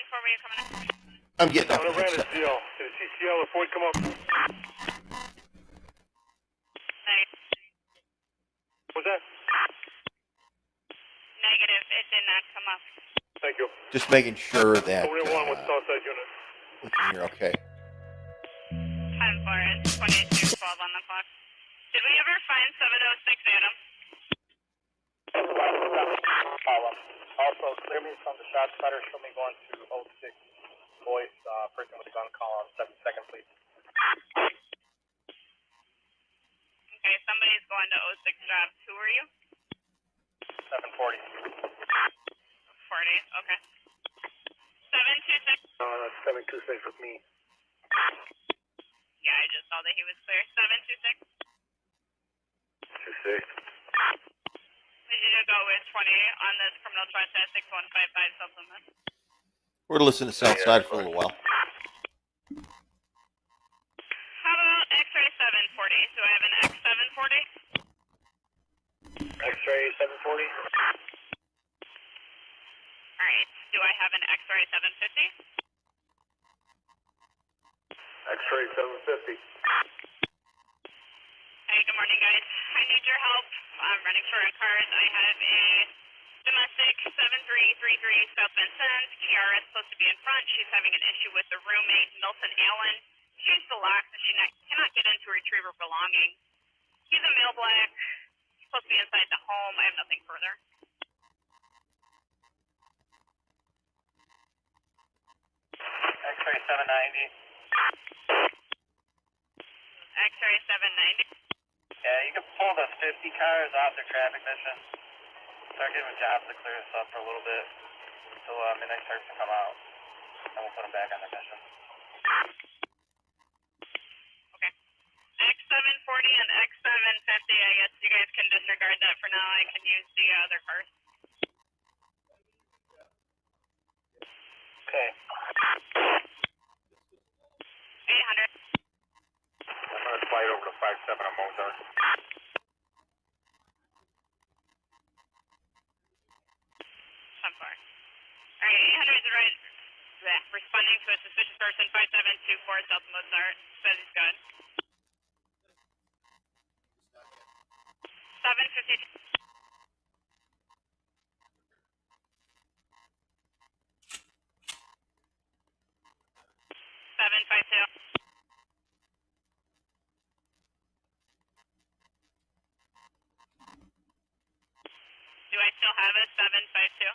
10-4, were you coming in? I'm getting I'm up. gonna ran a CL. Did the CCL or Ford come up? Nice. What's that? Negative, it did not come up. Thank you. Just making sure that We're in one with Southside unit. we can hear okay. 10-4, it's 22-12 on the clock. Did we ever find 706 Adam? Also, clear me from the shot cutter. Show me going to 06 voice. Person with a gun call on 7-2, please. Okay, somebody's going to 06 jobs. Who are you? 740. 40, okay. 726. 726 with me. Yeah, I just saw that he was clear. 726. 26. We need to go with 20 on this criminal trespass 6155 supplement. We're listening to Southside for a little while. How about X-ray 740? Do I have an X740? X-ray 740. Alright, do I have an X-ray 750? X-ray 750. Hey, good morning, guys. I need your help. I'm running short on cars. I have a domestic 7333 South Vincent. Kiara is supposed to be in front. She's having an issue with the roommate, Milton Allen. She's the lock, so she cannot get in to retrieve her belongings. He's a male black. He's supposed to be inside the home. I have nothing further. X-ray 790. X-ray 790. Yeah, you can pull the 50 cars off their traffic mission. Start giving jobs to clear this up for a little bit until midnight starts to come out. And we'll put them back on their mission. Okay. X740 and X750, I guess you guys can disregard that for now. I can use the other cars. Okay. 800. I'm going to fly over to 57 on Mozart. I'm sorry. Alright, 800 is right. Responding to a suspicious person, 5724 South Mozart. Says he's good. 752. 752. Do I still have a 752?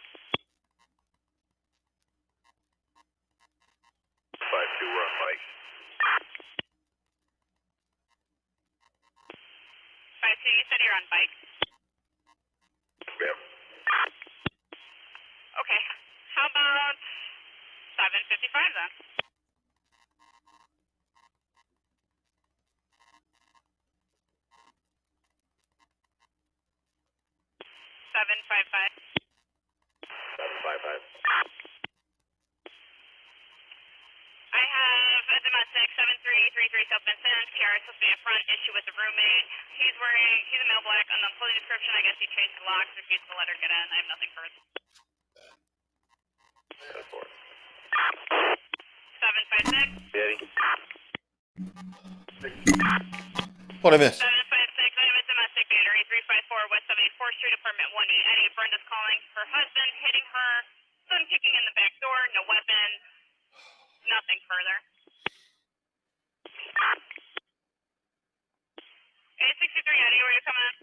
52, we're on Mike. 52, you said you're on bike? Ma'am. Okay. How about 755 then? 755. 755. I have a domestic 7333 South Vincent. Kiara is supposed to be in front. Issue with the roommate. He's a male black. On the fully description, I guess he changed the locks. Refused to let her get in. I have nothing further. 756. Daddy. What I missed? 756. I have a domestic battery. 354 West 74th Street, apartment 180. Brenda's calling her husband, hitting her. Son kicking in the back door. No weapon. Nothing further. 863, Eddie, where are you coming in?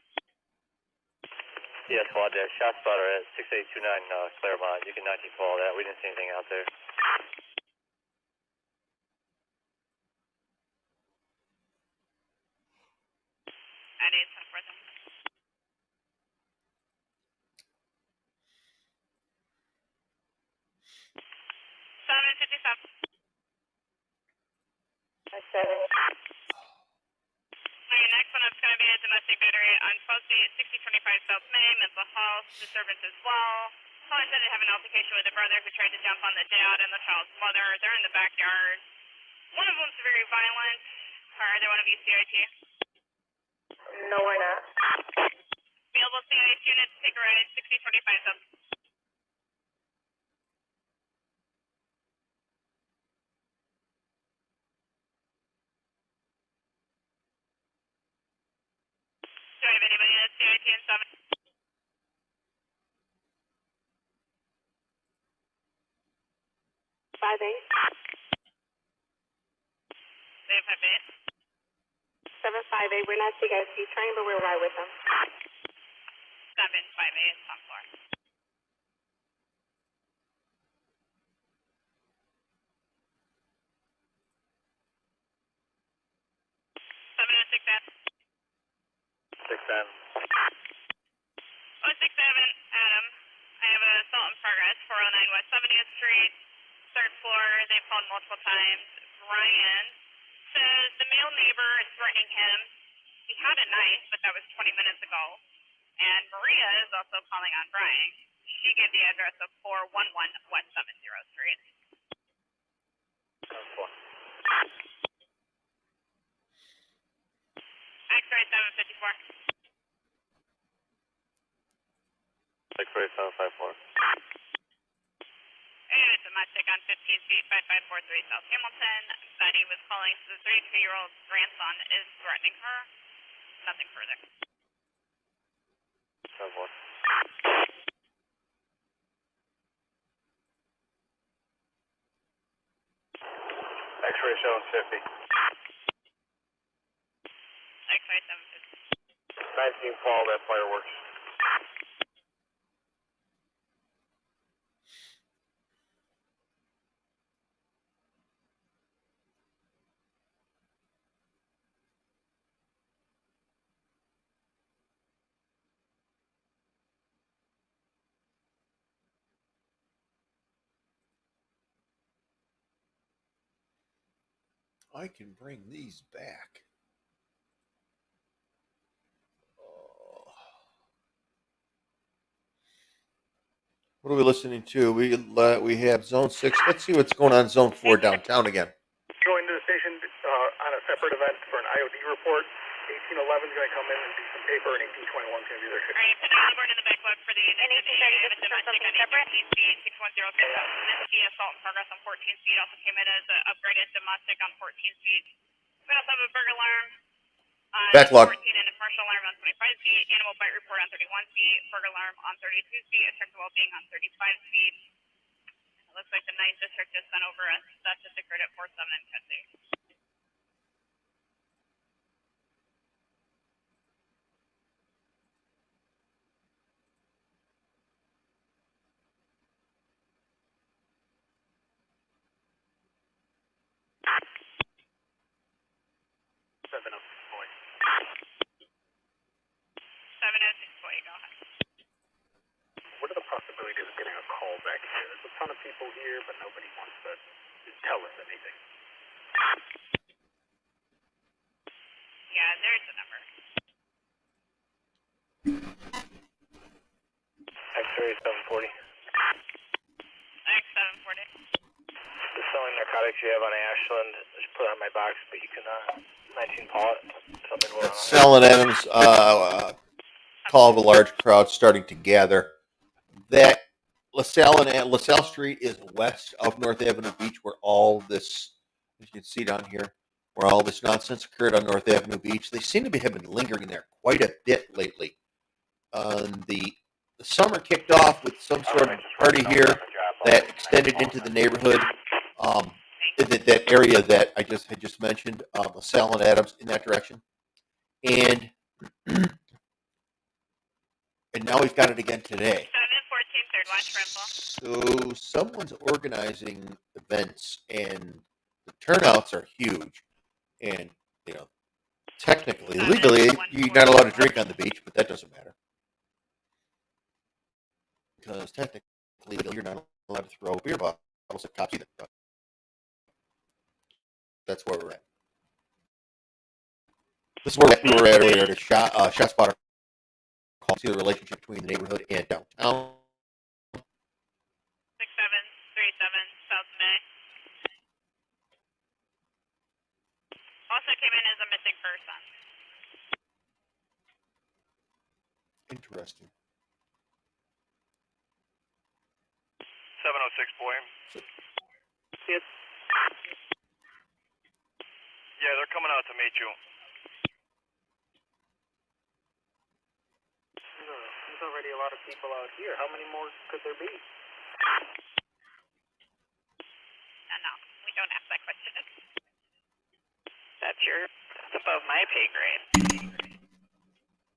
Yeah, squad there. Shot spotter at 6829 Claremont. You can 19 follow that. We didn't see anything out there. Eddie, it's 10-4. 757. That's 7. Okay, next one up's going to be a domestic battery on Posty at 6025 South May, mental health, disturbance as well. Someone said they have an altercation with a brother who tried to jump on the dad and the child's mother. They're in the backyard. One of them's very violent. Are either one of you CIT? No, we're not. Available CIT units, take a ride, 6025 South. anybody that's CIT and 7. Five eight. They have 5-8. 758. We're not CIC trained, but we're right with them. 758 on floor. 706 F. 610. Oh, 67, Adam. I have an assault in progress, 409 West 70th Street, 3rd floor. They've called multiple times. Brian says the male neighbor is threatening him. He had a knife, but that was 20 minutes ago. And Maria is also calling on Brian. She gave the address of 411 West 70th Street. X-ray 754. X-ray 754. And it's a domestic on 15 feet, 5543 South Hamilton. Betty was calling, so the 32-year-old grandson is threatening her. Nothing further. 7-4. X-ray showing 50. X-ray 750. 19 Paul, that fireworks. I can bring these back. Oh. What are we listening to? We have Zone 6. Let's see what's going on in Zone 4 downtown again. Going to the station on a separate event for an IOD report. 1811 is going to come in and do some paper, and 1821 is going to do their shit. Alright, put on the board in the backlog for the and 1830 is domestic on 18 feet, 6106 Mississippi assault in progress on 14 feet. Also came in as an upgraded domestic on 14 feet. We also have a burglar alarm on Backlog. 14 and a partial alarm on 25 feet. Animal bite report on 31 feet. Burglar alarm on 32 feet. A check of well-being on 35 feet. It looks like the 9th district just sent over a statistic grid at 47 and Kedzie. Boy. 706 boy, go ahead. What are the possibilities of getting a call back here? There's a ton of people here, but nobody wants to tell us anything. Yeah, there's the number. X-ray 740. X740. The selling narcotics you have on Ashland, just put it on my box, but you can, 19 Paul it. Something going on. Sal and Adams call of a large crowd starting to gather. That LaSalle Street is west of North Avenue Beach, where all this, as you can see down here, where all this nonsense occurred on North Avenue Beach. They seem to have been lingering there quite a bit lately. The summer kicked off with some sort of party here that extended into the neighborhood. That area that I had just mentioned, LaSalle and Adams in that direction, and now we've got it again today. 714 third watch for info. So someone's organizing events, and the turnouts are huge. And technically, legally, you're not allowed to drink on the beach, but that doesn't matter because technically, you're not allowed to throw beer bottles at cops either. But that's where we're at. This is where we were at earlier. The ShotSpotter call, see the relationship between the neighborhood and downtown. 6737 South May. Also came in as a missing person. Interesting. 706 boy. Yes. Yeah, they're coming out to meet you. lot of people out here. How many more could there be? No, we don't ask that question. That's above my pay grade.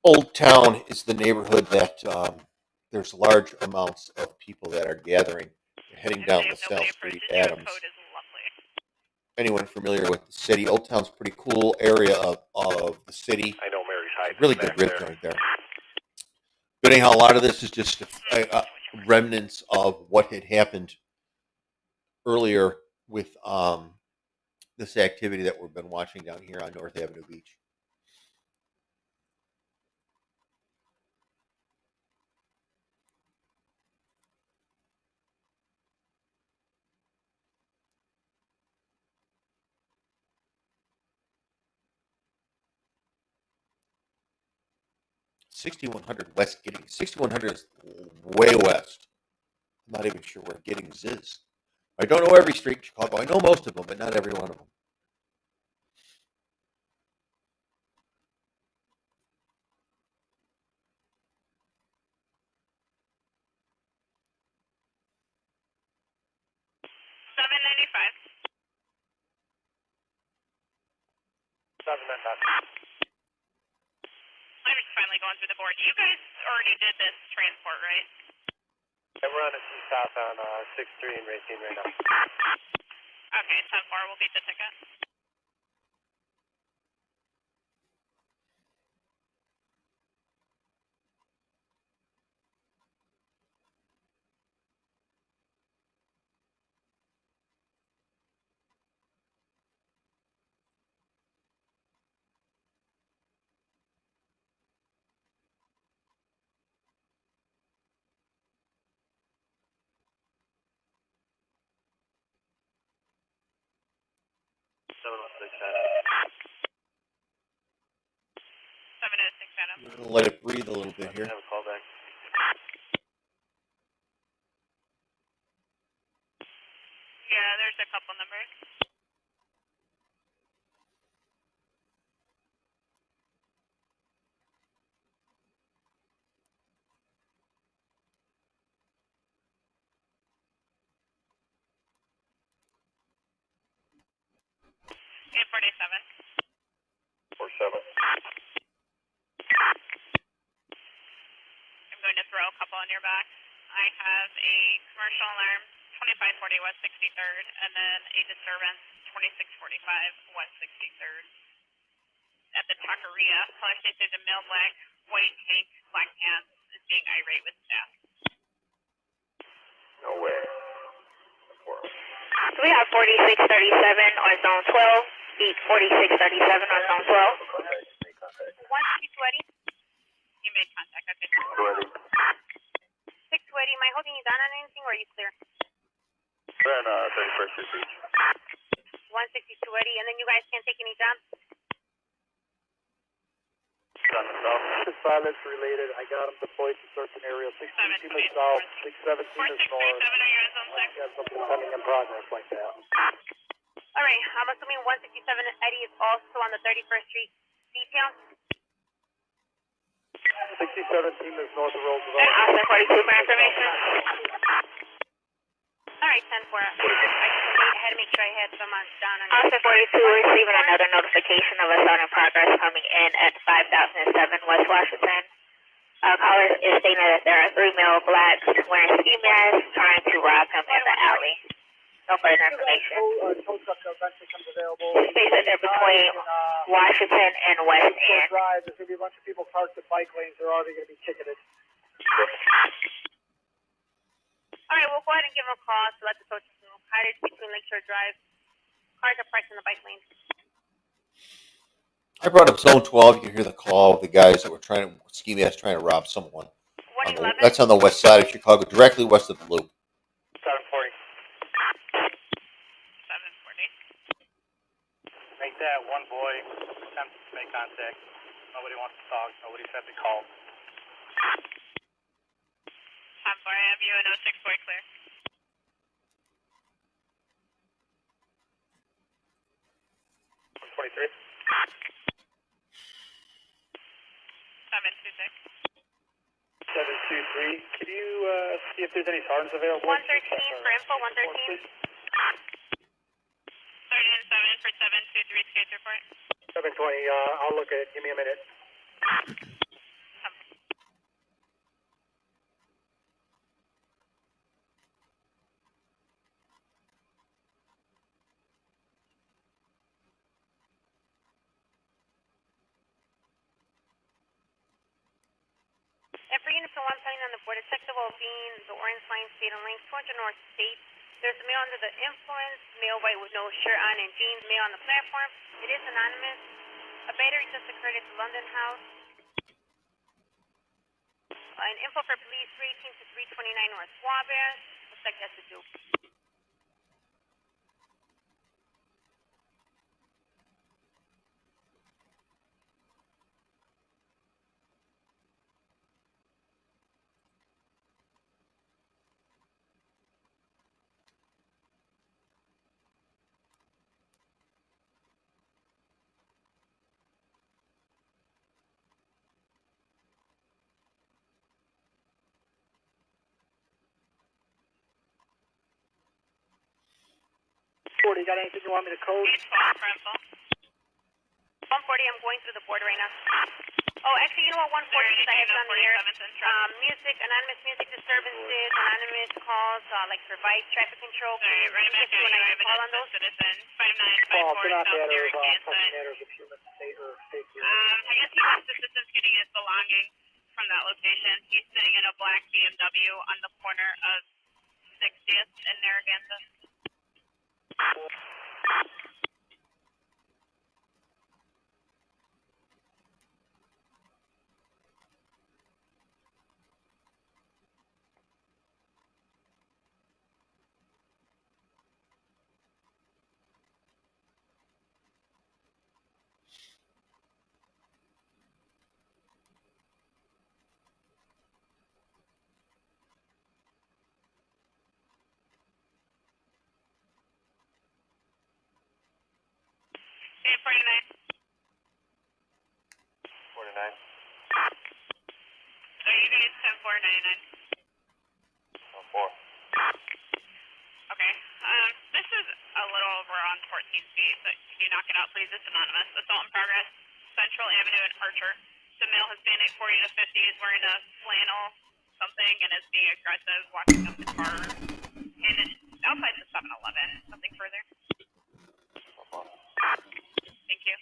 Old Town is the neighborhood that there's large amounts of people that are gathering, heading down LaSalle Street, Adams. Code is lovely. Anyone familiar with the city? Old Town's a pretty cool area of the city. I know Mary's hiding. Really good rib joint there. But anyhow, a lot of this is just remnants of what had happened earlier with this activity that we've been watching down here on North Avenue Beach. (6100) West Giddings. 6100 is way west. I'm not even sure where Giddings is. I don't know every street in Chicago. I know most of them, but not every one of them. $7.95. I'm just finally going through the board. You guys already did this transport, right? Yeah, we're on a C-stop on 6-3 and Racine right now. Okay, 10-4 will beat the ticket. I'm going to let it breathe a little bit here. Have a call back. Yeah, there's a couple numbers. And 47. 47. I'm going to throw a couple on your back. I have a commercial alarm, 2540 West 63rd, and then a disturbance, 2645 West 63rd. At the Taqueria, caller station male black, white tank, black pants, is being irate with staff. No way. So we have 4637 on zone 12, beat 4637 on zone 12. 162 Eddie? You made contact, okay. 620, am I holding you down on anything or are you clear? We're on 31st Street. 162 Eddie, and then you guys can't take any jobs? On the south. This violence related. I got him deployed to search an area 16 is south, 617 is 4637, north. are you on zone 6? Got something pending in progress like that. Alright, I'm assuming 167 Eddie is also on the 31st Street detail? 6017 is north of Roosevelt. Austin 42 for information. Alright, 10-4. I had to make sure I had some on down on Austin 42 receiving another notification of assault in progress coming in at 5007 West Washington. Caller is stating that there are 3 male blacks wearing ski masks trying to rob him in the alley. No further information. Tow truck eventually comes available. States that they're between Washington and West End. Drive. There's going to be a bunch of people parked at bike lanes. They're already going to be ticketed. Alright, we'll go ahead and give him a call to let the coaches know. Hired between Lakeshore Drive. Cars are parked in the bike lane. I brought up Zone 12. You can hear the call of the guys that were ski masks trying to rob someone. 111? That's on the west side of Chicago, directly west of the Loop. 740. 740. Make that one boy attempt to make contact. Nobody wants to talk. Nobody said to call. 10-4, I have you and 06 boy clear. 23. 726. 726 523, could you see if there's any sergeants available? 113 for info, 113. 30-7 for 723 skates report. 720, I'll look at it. Give me a minute. And for units 1 planning on the board, check the well-being, the orange line state on link 200 North State. There's a male under the influence, male white with no shirt on and jeans, male on the platform. It is anonymous. A battery just occurred at the London House. And info for police 318 to 329 North Wabash. Looks like that's a Duke. You got anything you want me to code? 812 for info. 140, I'm going through the board right now. Oh, actually, you know what, 140, because I have it on the air. Music, anonymous music disturbances, anonymous calls, like for vice, traffic control. Sorry, right back at you. I have an innocent citizen. 5954 South Derrick, Kansas. matters of human state or safety. I guess he wants assistance getting his belongings from that location. He's sitting in a black BMW on the corner of 60th and Narragansett. Eight 49. So you guys 10-4-99. 4. Okay. This is a little over on 14th Street, but can you knock it out, please? It's anonymous. Assault in progress. Central Avenue and Archer. The male Hispanic, 40 to 50, is wearing a flannel something and is being aggressive, walking up the car. And outside the 7-Eleven. Something further. Thank you.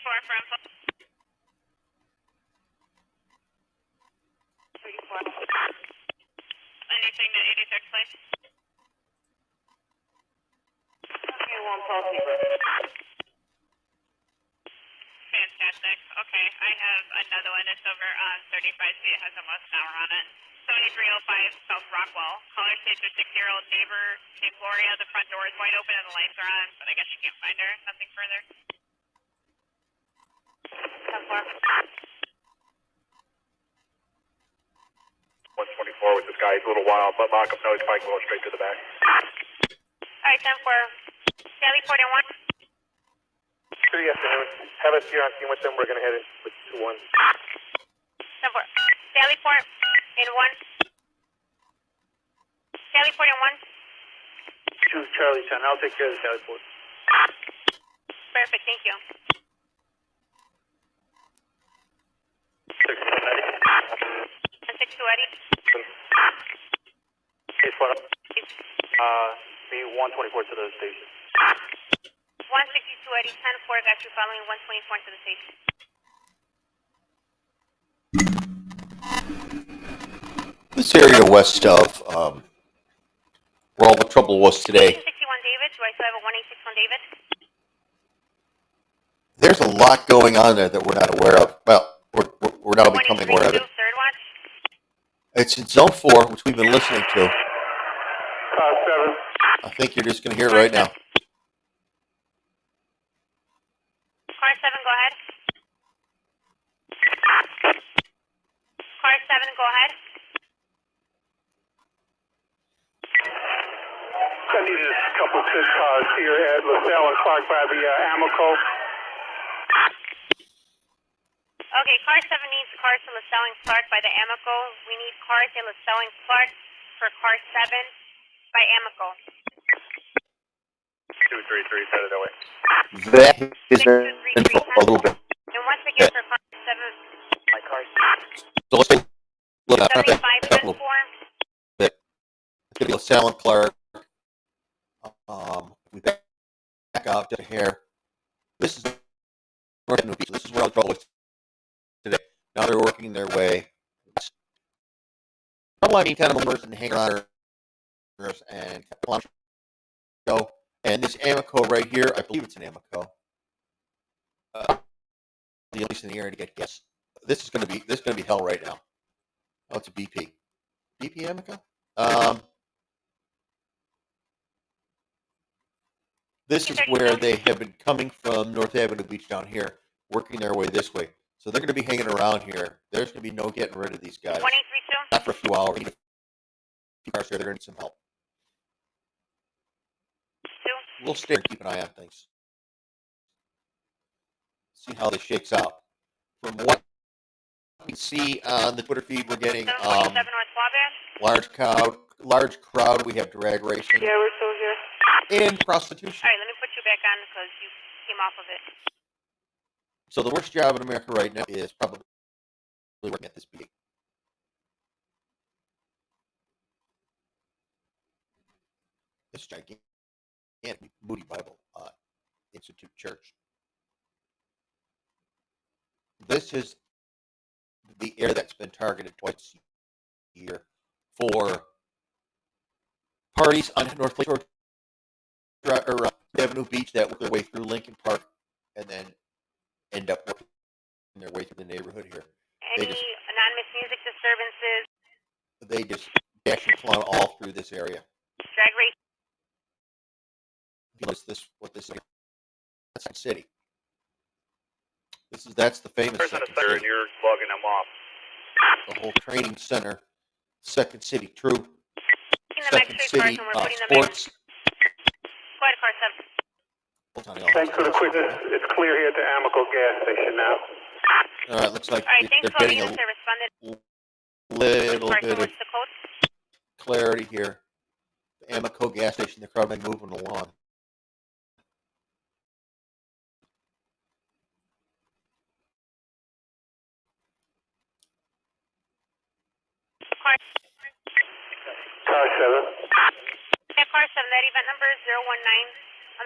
For info. 34. Anything to 86, please? Okay, 112. Fantastic. Okay, I have another one. It's over on 35 feet. It has almost an hour on it. 7305 South Rockwell. Caller states her 6-year-old neighbor named Gloria. The front door is wide open and the lights are on, but I guess you can't find her. Nothing further. 124 with this guy. He's a little wild, but lock up nose bike going straight to the back. Alright, 10-4. Sally 41. Sure, yes, have us here on scene with them. We're going to head in with 2-1. 10-4. Sally 4 in 1. Sally 41. Choose Charlie 10. I'll take care of the Sally Port. Perfect, thank you. 6-2 Eddie. 6-2 Eddie. Case what up? Be 124 to the station. 162 Eddie, 10-4, got you following 124 to the station. This area west of where all the trouble was today. 61 David, do I still have a 1861 David? There's a lot going on there that we're not aware of. Well, we're now becoming aware of 23-2, it. third watch. It's in Zone 4, which we've been listening to. Car 7. I think you're just going to hear it right now. Car 7, go ahead. Car 7, go ahead. I need a couple of cars here at LaSalle and Clark by the Amoco. Okay, car 7 needs cars to LaSalle and Clark by the Amoco. We need cars to LaSalle and Clark for car 7 by Amoco. 233, set it away. That is 6233, a little bit. And once again for car 7, My car's So let's take a look at 75 that a little 4. bit. It's going to be LaSalle and Clark. We back out to here. This is North Avenue Beach. This is where all the trouble is today. Now they're working their way. Trouble, I mean, kind of movers and hanger oners and go. And this Amoco right here, I believe it's an Amoco. At least in the area to get gas. This is going to be hell right now. Oh, it's a BP. BP Amoco. This is where they have been coming from North Avenue Beach down here, working their way this way. So they're going to be hanging around here. There's going to be no getting rid of these guys. 183-2. Not for a few hours. A few hours here, they're going to need some help. 2. We'll stay and keep an eye on things. See how this shakes out. From what we see on the Twitter feed, we're getting 747 North Wabash. large crowd. We have drag racing Yeah, we're still here. and prostitution. All right, let me put you back on because you came off of it. So the worst job in America right now is probably working at this meeting. This gigantic Moody Bible Institute Church. This is the area that's been targeted twice a year for parties on North Lake Shore or Avenue Beach that work their way through Lincoln Park and then end up working their way through the neighborhood here. Any anonymous music disturbances, They just dash and clown all through this area. drag race. What this is? That's Second City. That's the famous Person Second is there and City. you're logging them off. The whole training center, Second City Troop, Taking them Second X-ray cars City and we're putting them in. Sports. Go ahead, car 7. Thanks for the quickness. It's clear here at the Amoco gas station now. All right, looks like All right, thanks they're for all the getting units that responded. little Car bit 7, of what's the code? clarity here. The Amoco gas station, the crowd been moving along. Car, Car 7. yeah, car 7, that event number is 19276,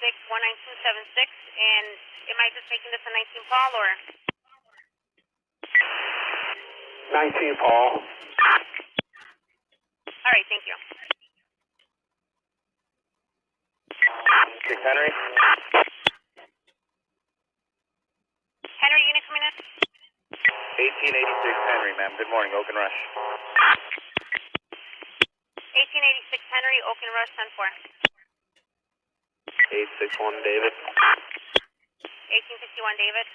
19276, and am I just making this a 19 Paul or? 19 Paul. All right, thank you. 6 Henry. Henry, unit coming in? 1886 Henry, ma'am. Good morning, Oak and Rush. 1886 Henry, Oaken Rush, 10-4. 861 David. 1861 David.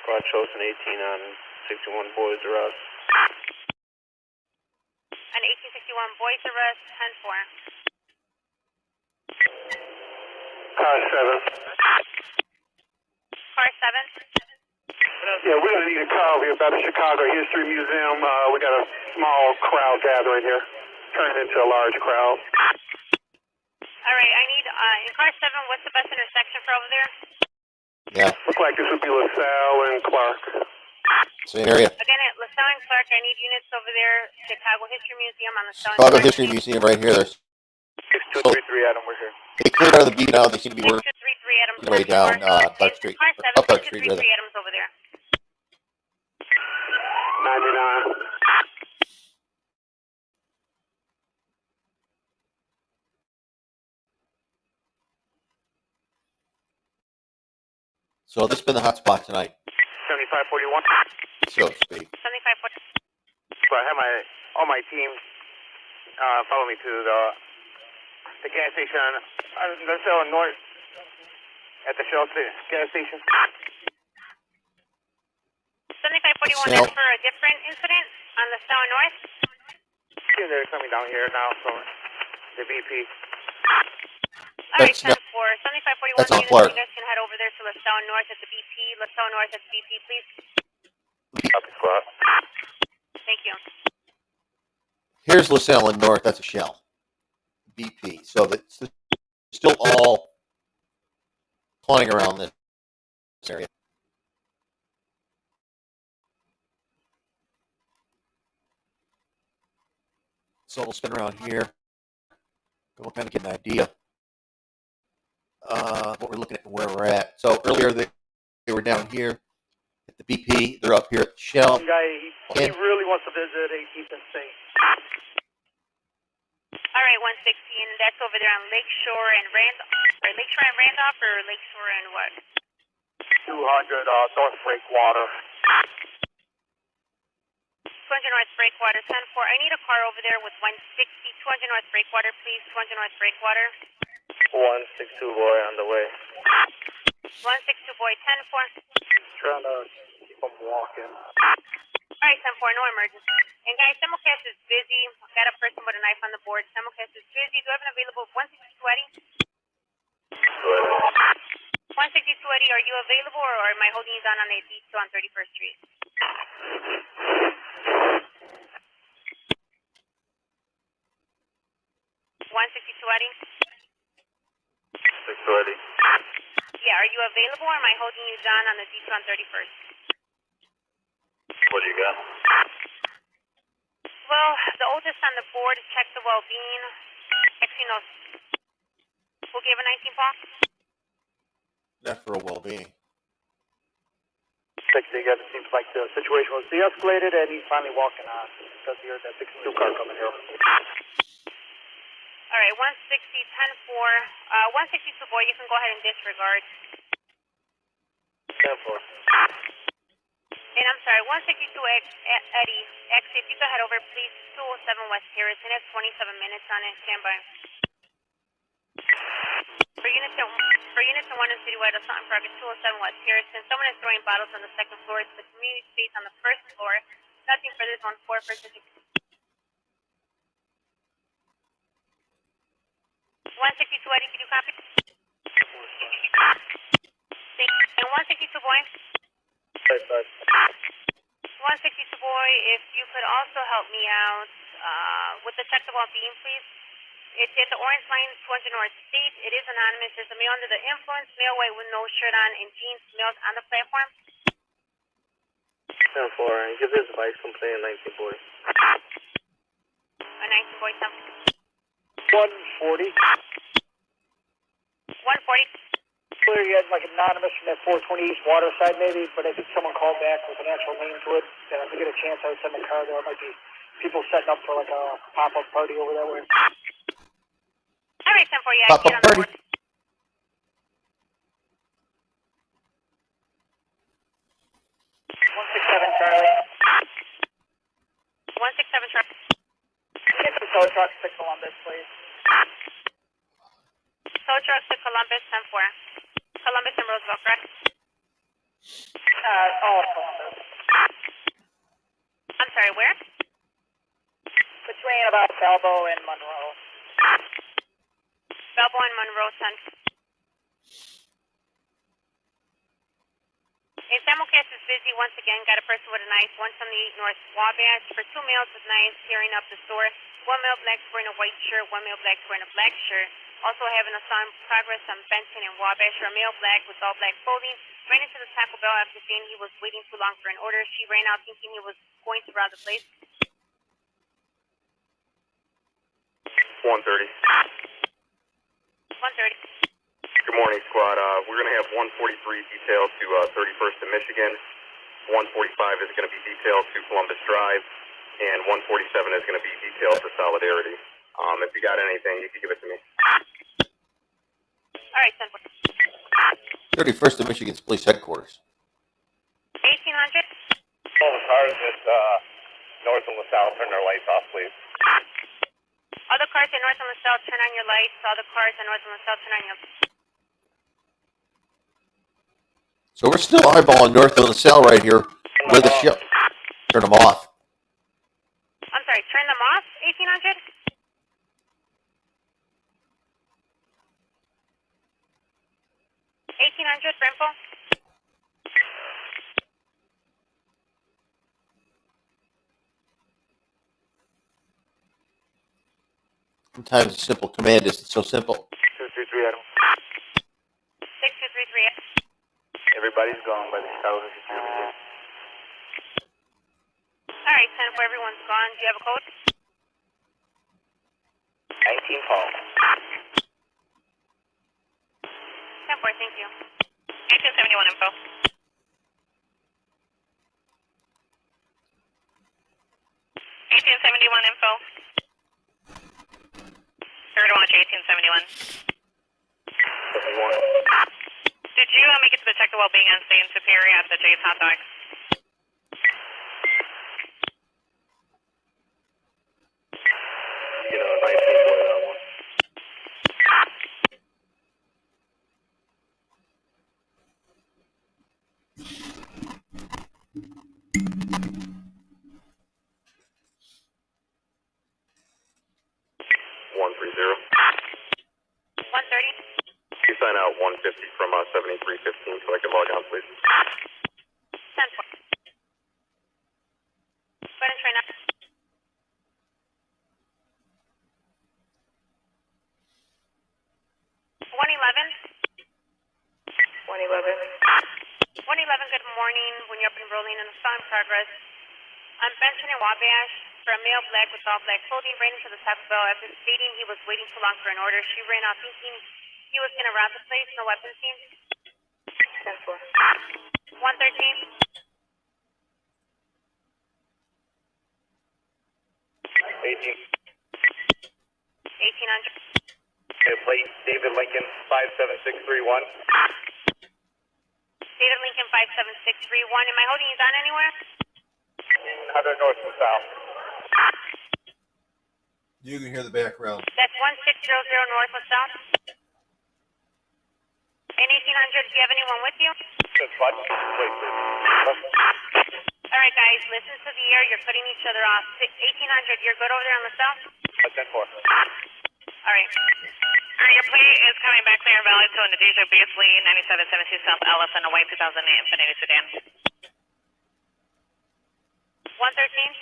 Squad Chosen 18 on 61 Boys R Us. And 1861 Boys R Us, 10-4. Car 7. Car 7. Yeah, we're going to need a car over here by the Chicago History Museum. We got a small crowd gathering here. Turning into a large crowd. All right, I need, in car 7, what's the best intersection for over there? Yeah, Look like this would be LaSalle and Clark. same area. Again, at LaSalle and Clark, I need units over there. Chicago History Museum on LaSalle and Chicago Clark. History Museum right here. 6233 Adam, we're here. They cleared out of the beat now. They seem to be working 6233 Adams. their way down Clark Street. Car Or 7, up Clark Street, 6233 rather. Adams over there. 99. So this has been the hot spot tonight, 7541. so to speak. 7540. So I have all my team follow me to the gas station on the Shell North at the Shell gas station. 7541, Shell. that's for a different incident on the Stella North. Yeah, they're coming down here now from the BP. Alright, That's not- 10-4. 7541 that's on units, Clark. you guys can head over there to LaSalle North at the BP. LaSalle North at the BP, please. Copy, squad. Thank you. Here's LaSalle and North. That's a Shell. BP. So that's still all flying around this area. So we'll spin around here. And we'll kind of get an idea what we're looking at and where we're at. So earlier they were down here at the BP. They're up here at the Shell. Guy, he And really wants to visit Ethan State. Alright, 160, and that's over there on Lakeshore and Randolph. Or Lakeshore and Randolph, or Lakeshore and what? 200 North Breakwater. 200 North Breakwater, 10-4. I need a car over there with 160. 200 North Breakwater, please. 200 North Breakwater. 162 boy on the way. 162 boy, 10-4. Trying to keep him walking. Alright, 10-4, no emergency. And guys, Simulcast is busy. Got a person with a knife on the board. Simulcast is busy. Do you have an available 162 Eddie? 162 Eddie, are you available or am I holding you down on a D2 on 31st Street? 162 Eddie? 620. Yeah, are you available or am I holding you down on the D2 on 31st? What do you got? Well, the oldest on the board is check the well-being. Exino, we'll give a 19 box. Not for a well-being. It seems like the situation was de-escalated and he's finally walking on because he heard that 62 car coming here. All right, 160, 10-4. 162 boy, you can go ahead and disregard. 10-4. And I'm sorry, 162 Eddie, exit, if you could head over, please, 207 West Harrison. It's 27 minutes on it. Stand by. For units in 1 and Citywide, Assault Progress 207 West Harrison. Someone is throwing bottles on the second floor. It's the community space on the first floor. Nothing for this 1-4 for 162 Eddie, can you copy? And 162 boy. 162 boy, if you could also help me out with the check the wall beam, please. It's at the Orange Line, 200 North State. It is anonymous. There's a male under the influence, male white with no shirt on, and jeans, males on the platform. 10-4, and give his advice complaint 19 boy. A 19 boy, 140. 140. Clear you had like anonymous from that 420 East Waterside maybe, but I think someone called back with an actual name to it. And if we get a chance, I would send a car there. It might be people setting up for like a pop-up party over that way. All right, 10-4, yeah, Pop-up I see it on the party. board. 167 Charlie. 167 truck. Get the tow truck to Columbus, please. Tow truck to Columbus, 10-4. Columbus and Roosevelt, correct? All of Columbus. I'm sorry, where? Between about Salvo and Monroe. Belbo and Monroe, 10. And Simulcast is busy once again. Got a person with a knife. 178 North Wabash. For 2 males with knives tearing up the store. 1 male black wearing a white shirt. 1 male black wearing a black shirt. Also having a sign progress on Benton and Wabash. For a male black with all black clothing. Ran into the Taco Bell after seeing he was waiting too long for an order. She ran out thinking he was going to rob the place. 130. 130. Good morning, squad. We're going to have 143 detailed to 31st and Michigan. 145 is going to be detailed to Columbus Drive, and 147 is going to be detailed to Solidarity. If you got anything, you can give it to me. All right, 10-4. 31st of Michigan's police headquarters. 1800. All the cars at north and LaSalle turn their lights off, please. All the cars in north and LaSalle, turn on your lights. All the cars in north and LaSalle, turn on your. So we're still eyeballing north of LaSalle right here with the ship. Turn them off. I'm sorry, turn them off. 1800. 1800 for info. Sometimes a simple command isn't so simple. 233 Adam. 6233. Everybody's gone by the Chicago Distributor. All right, 10 for everyone's gone. Do you have a code? 19 Paul. 10 for, thank you. 1871 info. 1871 info. Third watch 1871. 71. Did you make it to the check the well-being and stay in Superior at the Jay's Hot Dog? You know, 19 for that one. You sign out 150 from 7315 so I can log on, please. 10 for. Go ahead and try now. 111. 111, good morning. When you're up and rolling in the song progress, I'm Benson in Wabash for a male black with all black clothing ran into the Taco Bell after stating he was waiting too long for an order. She ran out thinking he was going to rob the place. No weapons seen. 113. 1800. Plate David Lincoln 57631. David Lincoln 57631. Am I holding you down anywhere? 100 north and south. You can hear the background. That's 1600 north or south. In 1800, do you have anyone with you? Just what? Wait, please. All right, guys, listen to the air. You're cutting each other off. 1800, you're good over there on the south? 10-4. All right. Your plea is coming back clear and valid to Nadeja Beasley, 9772 South Ellison, a white 2008 Infinity Sedan. 113.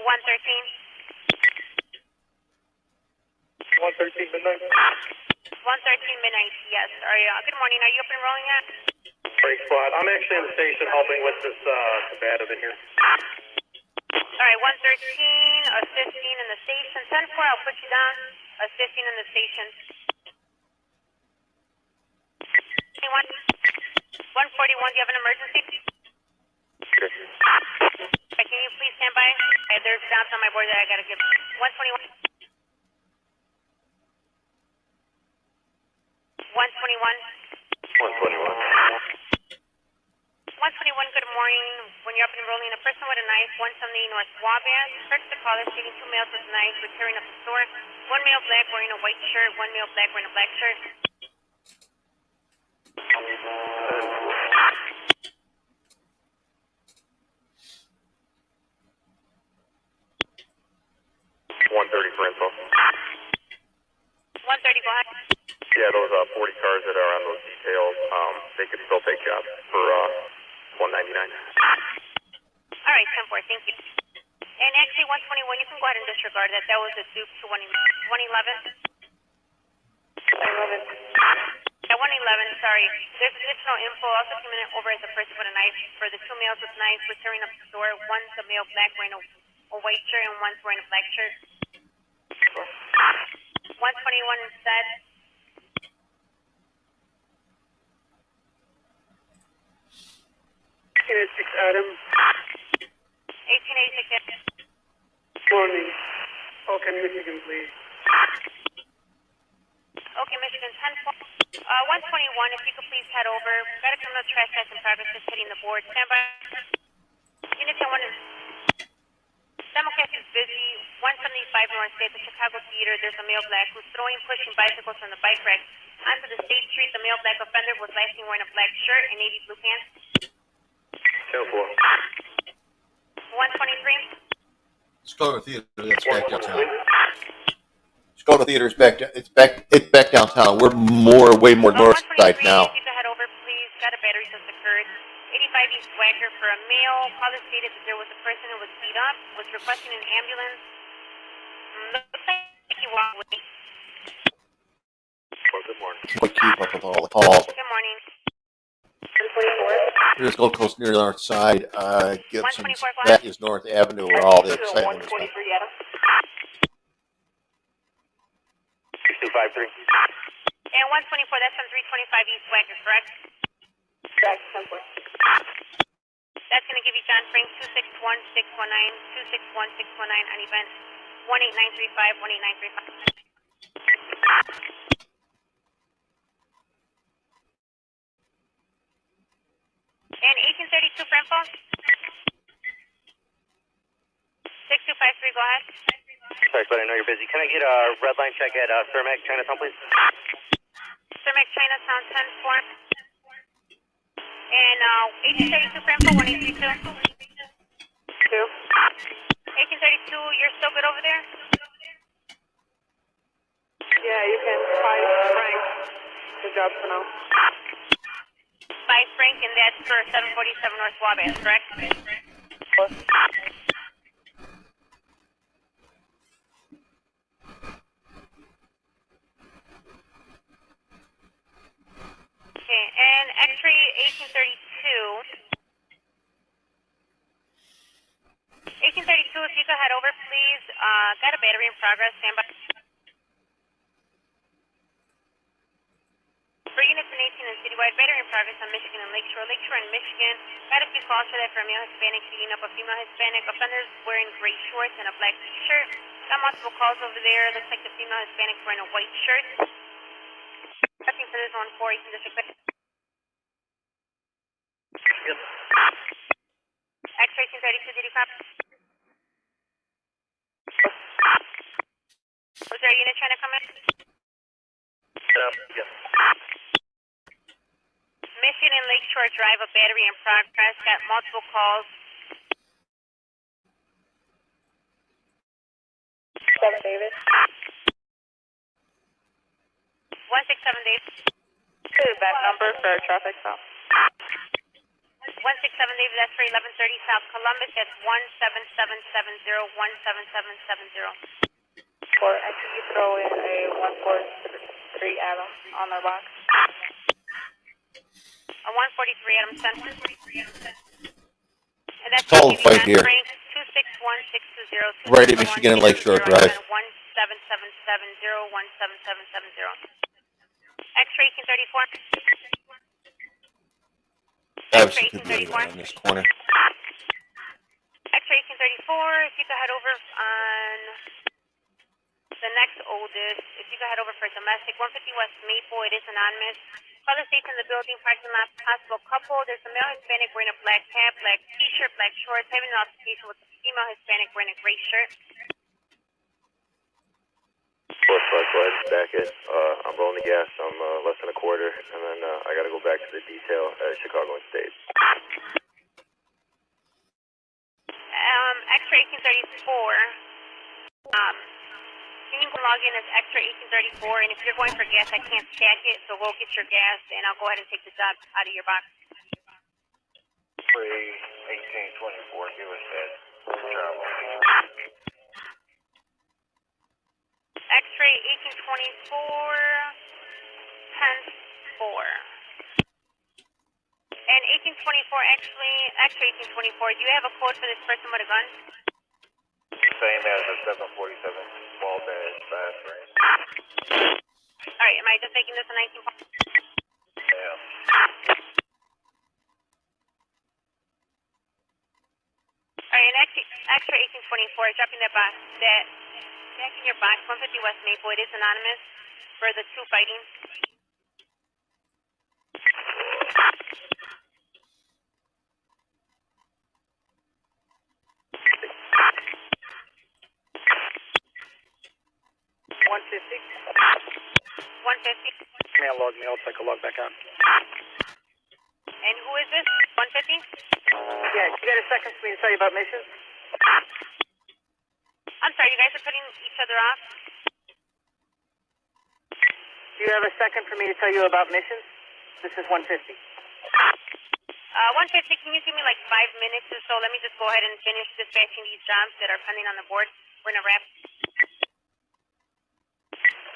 113 midnight. 113 midnight, yes. Good morning. Are you up and rolling yet? Break squad. I'm actually in the station helping with this combative in here. All right, 113, assisting in the station. 10-4, I'll put you down. Assisting in the station. 141, do you have an emergency? Sure. Okay, can you please stand by? Okay, there's doubts on my board that I gotta give. 121. 121. 121, good morning. When you're up and rolling, a person with a knife, 178 North Wabash. Search the caller, stating 2 males with knives were tearing up the store. 1 male black wearing a white shirt, 1 male black wearing a black shirt. 130 for info. 130, go ahead. Yeah, those 40 cars that are on those details, they could still take jobs for 199. All right, 10-4, thank you. And actually, 121, you can go ahead and disregard that. That was a dupe to 111. Yeah, 111, sorry. There's additional info. Also came in over as a person with a knife. For the 2 males with knives were tearing up the store. One's a male black wearing a white shirt, and one's wearing a black shirt. 121 instead. Adam. 1886. Morning. Okay, Michigan, please. Okay, Michigan 10 121, if you could please head over. Got a criminal trespass in progress, just hitting the board. Stand by. Unit 10 1 is... Simulcast is busy. 175 North State, the Chicago Theater. There's a male black who's throwing, pushing bicycles from the bike rack onto the State Street. The male black offender was last seen wearing a black shirt and navy blue pants. 10-4. 123. Dakota Theater. That's back downtown. Dakota Theater is back. It's back downtown. We're way more north side 123, now. if you could head over, please. Got a battery just occurred. 85 East Wacker for a male. Caller stated that there was a person who was beat up, was requesting an ambulance. Looks like he walked away. Well, good morning. Can't keep up with all the calls. Good morning. Here's Gold Coast near the north side. Gibson's. 124 That is North Avenue where all the excitement is. 123 Adam. 6253. And 124, that's from 325 East Wacker, correct? Correct, 10-4. That's going to give you John Frank 261-619, 261-619 on event 18935, 18935. And 1832 for info. 6253, go ahead. Sorry, but I know you're busy. Can I get a red line check at Cermak Chinatown, please? Cermak Chinatown 10-4. And 1832 for info, 1832. 2. 1832, you're still good over there? Yeah, you can find Frank. Good job for now. 5 Frank, and that's for 747 North Wabash, correct? Okay, and X-ray 1832. 1832, if you could head over, please. Got a battery in progress. Stand by. For units in 18 and citywide, battery in progress on Michigan and Lakeshore. Lakeshore and Michigan. Got a few calls for that for a male Hispanic beating up a female Hispanic. Offenders wearing gray shorts and a black t-shirt. Got multiple calls over there. Looks like the female Hispanic wearing a white shirt. Checking for this 1-4, you can just expect. X-ray 1832, did you copy? Was there a unit trying to come in? Yes. Michigan and Lakeshore Drive, a battery in progress. Got multiple calls. 7 David. 167 Dave. Back number for traffic stop. 167 Dave, that's for 1130 South Columbus. That's 17770, 17770. Or actually you throw in a 143 Adam on their box. A 143 Adam Center. And that's Call the fight here. 261-620. Right at Michigan and Lakeshore Drive. 17770, 17770. X-ray 1834. Obviously, could be anywhere in this corner. X-ray 1834, if you could head over on the next oldest, if you could head over for domestic, 150 West Maple, it is anonymous. Caller states in the building, parking lot, possible couple. There's a male Hispanic wearing a black cap, black t-shirt, black shorts, having an altercation with a female Hispanic wearing a gray shirt. 455, back it. I'm rolling the gas. I'm less than a quarter, and then I got to go back to the detail at Chicago and State. X-ray 1834. Can you log in as X-ray 1834? And if you're going for gas, I can't stack it, so we'll get your gas, and I'll go ahead and take the job out of your box. X-ray 1824, give us that travel. X-ray 1824, 10-4. And 1824, actually, X-ray 1824, do you have a code for this person with a gun? Same as a 747 small badge fast range. Alright, am I just making this a 19? Yeah. Alright, and X-ray 1824, dropping that box, that Back in your box, 150 West Maple. It is anonymous for the two fighting. One fifty. 150. Man, log me. I'll take a log back on. And who is this? 150? Yeah, you got a second for me to tell you about missions? I'm sorry, you guys are cutting each other off? Do you have a second for me to tell you about missions? This is 150. 150, can you give me like 5 minutes or so? Let me just go ahead and finish dispatching these jobs that are pending on the board. We're gonna wrap.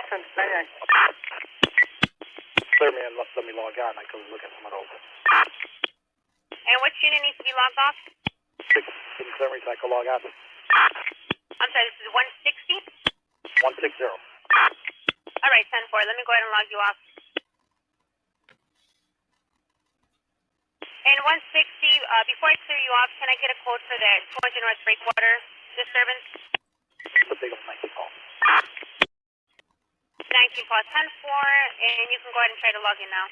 99. Clear me and let me log on. I couldn't look at someone open. And which unit needs to be logged off? Can you clear me so I can log on? I'm sorry, this is 160? 160. All right, 10-4. Let me go ahead and log you off. And 160, before I clear you off, can I get a quote for that 200 North Breakwater disturbance? The big old 19 call. 19 call 10-4, and you can go ahead and try to log in now.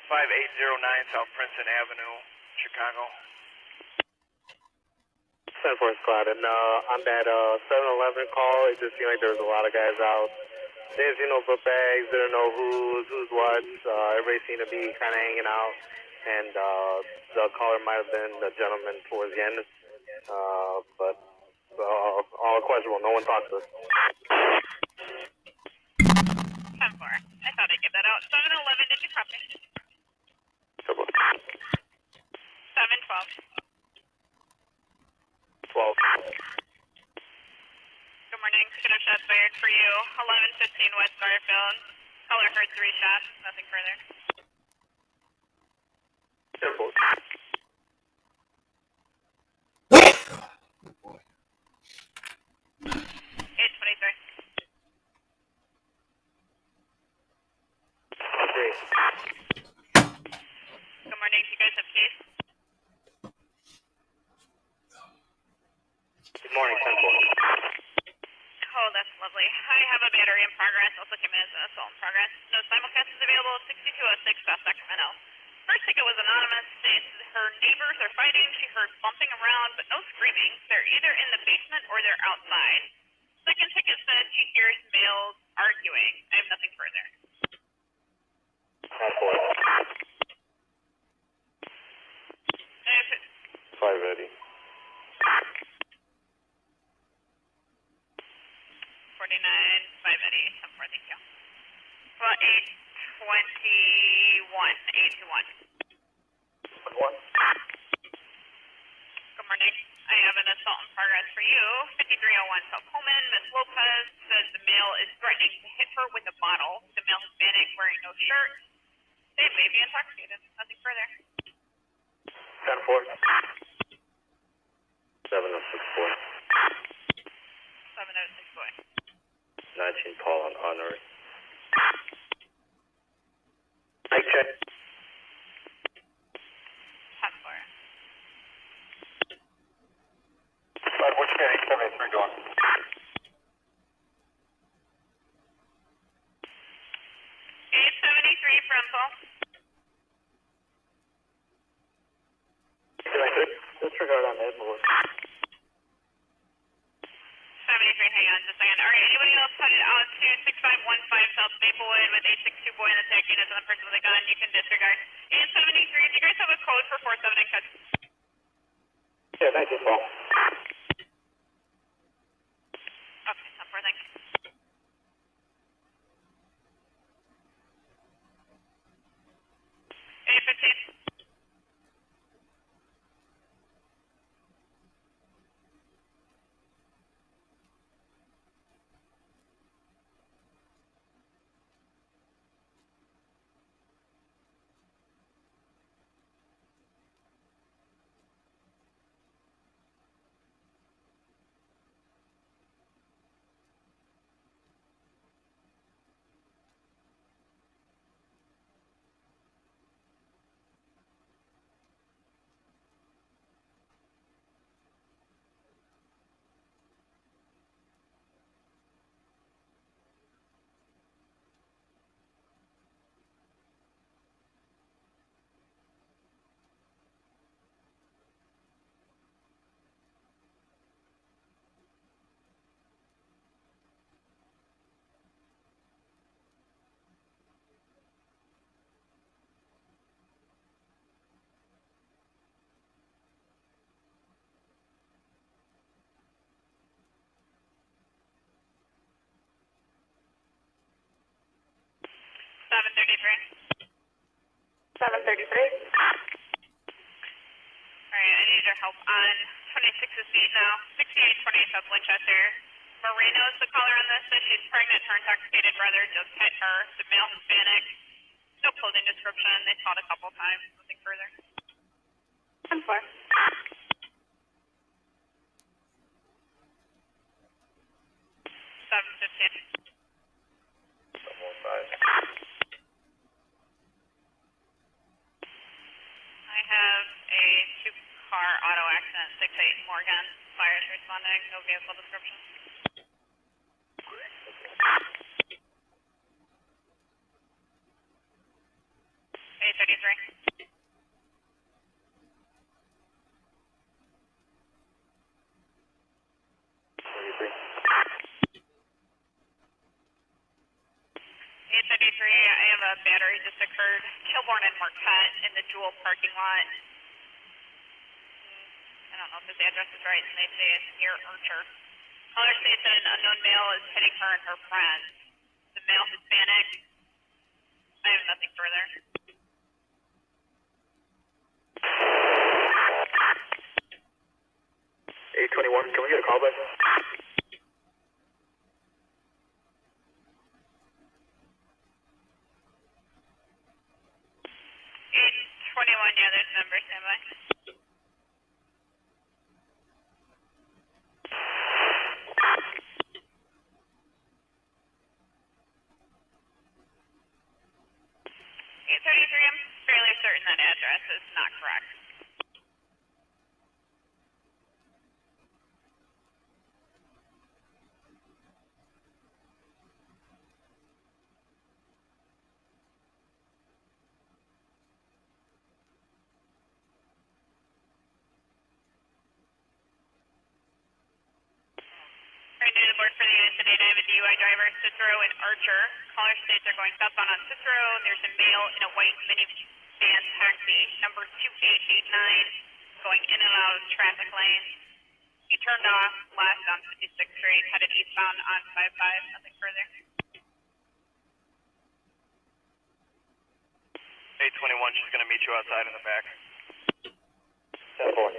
5809 South Princeton Avenue, Chicago. 10-4 squad, and on that 7-Eleven call, it just seemed like there was a lot of guys out. Didn't see no book bags, didn't know who's what. Everybody seemed to be kind of hanging out, and the caller might have been the gentleman towards the end, but all questionable. No one talked to us. 10-4. I thought I'd get that out. 7-Eleven, did you copy? 7-12. 12. Good morning. Could have shots fired for you. 1115 West Garfield. Caller heard 3 shots. Nothing further. 10-4. Oh boy. 823. Good morning. Do you guys have keys? Good morning, 10-4. Oh, that's lovely. I have a battery in progress. Also came in as an assault in progress. No simulcast is available. 6206 South Sacramento. First ticket was anonymous. States her neighbors are fighting. She heard bumping around, but no screaming. They're either in the basement or they're outside. Second ticket says she hears males arguing. I have nothing further. 580. 49, 580, 10-4, thank you. Well, 821, 821. Good morning. I have an assault in progress for you. 5301 South Pullman. Miss Lopez says the male is threatening to hit her with a bottle. The male Hispanic wearing no shirt. They may be intoxicated. Nothing further. 10-4. 706 boy. 706 boy. 19 Paul on honorary. Mic check. 10-4. Bud, what you got 873 doing? 873 from Paul. Disregard on Edmore. 73, hang on just a second. Alright, anybody else headed out to 6515 South Maplewood with 862 boy in the tech unit on the person with a gun? You can disregard. 873, do you guys have a code for 47 and cut? Yeah, 19 Paul. Okay, 10-4, thanks. 815. Alright, I need your help on 26's beat now. 6828 South Winchester. Moreno's the caller on this. Says she's pregnant. Her intoxicated brother just hit her. The male Hispanic. No clothing description. They fought a couple times. Nothing further. 10-4. 715. 715. I have a two-car auto accident, 68 Morgan. Fires responding. No vehicle description. 833. 833, I have a battery just occurred. Kilbourne and Marquette in the Jewel parking lot. I don't know if this address is right, and they say it's near Archer. Caller states that an unknown male is hitting her and her friend. The male Hispanic. I have nothing further. 821, can we get a call back? 821, yeah, there's a number, stand by. 833, I'm fairly certain that address is not correct. Right now, the board for the unit today, I have a DUI driver, Cicero and Archer. Caller states they're going southbound on Cicero. There's a male in a white minivan taxi, number 2889, going in and out of traffic lanes. He turned off last on 56th Street, headed eastbound on 55, nothing further. 821, she's going to meet you outside in the back. 10-4.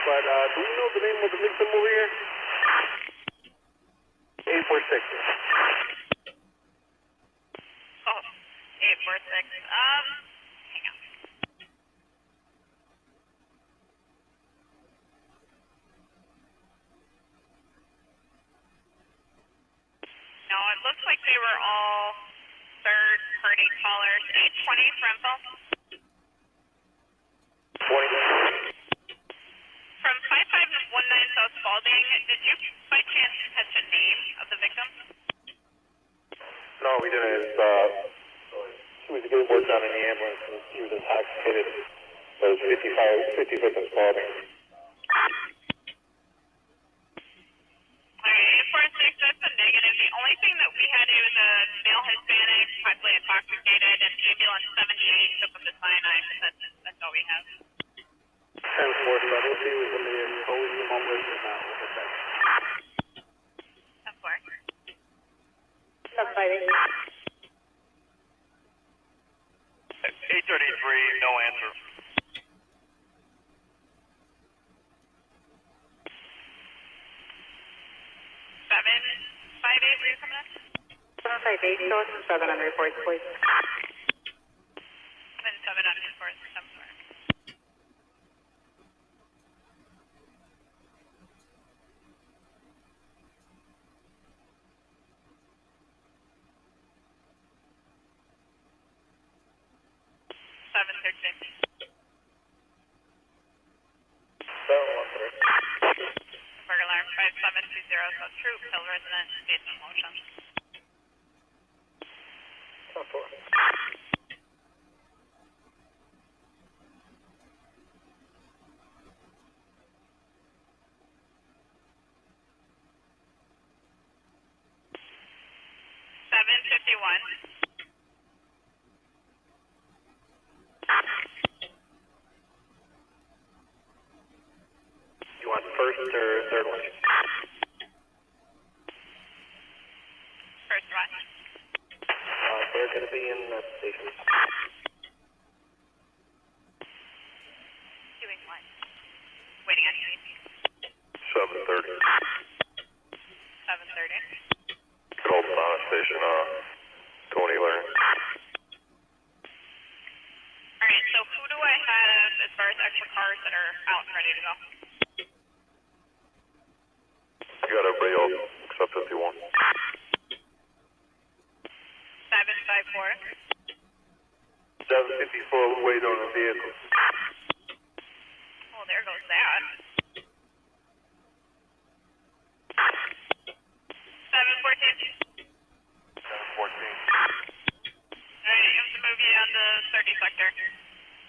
But do we know the name of the victim over here? 846. Oh, 846. Hang on. No, it looks like they were all third-party callers. 820 Frenville. 20. From 5519 South Spalding, did you by chance catch a name of the victim? No, we didn't. She was getting worked on in the ambulance and she was intoxicated. It was 55th and Spalding. Alright, 846, that's a negative. The only thing that we had, it was a male Hispanic, possibly intoxicated, and ambulance 78 took him to cyanide, but that's all we have. 10-4, subtlety was in the exposed moment and now with the 10-4. 758. 833, no answer. 758, were you coming in? 758, show us some 7 on the reports, please. 7 on reports, 7-4. 713. 713. Burger alarm 5720, so Troop, Hill resident, state in motion. 10-4. You want first or third one? First one. They're going to be in the station. Doing what? Waiting on you. 730. 730. Called station, Tony Larry. Alright, so who do I have as far as extra cars that are out and ready to go? You got everybody else except 51. 754. 754, we wait on the vehicle. Well, there goes that. 714. 714. Alright, you have to move you on the 30 sector.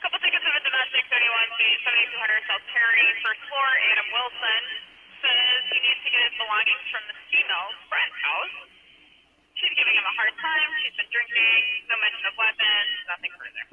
Couple tickets of a domestic, 31 feet, 7200 South Terry, first floor. Adam Wilson says he needs to get his belongings from the female's friend's house. She's giving him a hard time. She's been drinking. No mention of weapons. Nothing further.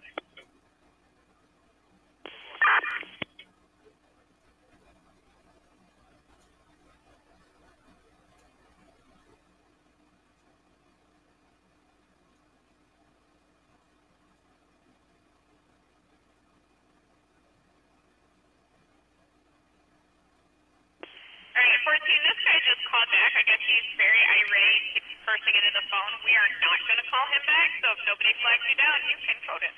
Alright, 14, this guy just called back. I guess he's very irate. He's cursing into the phone. We are not going to call him back, so if nobody flags you down, you can code it.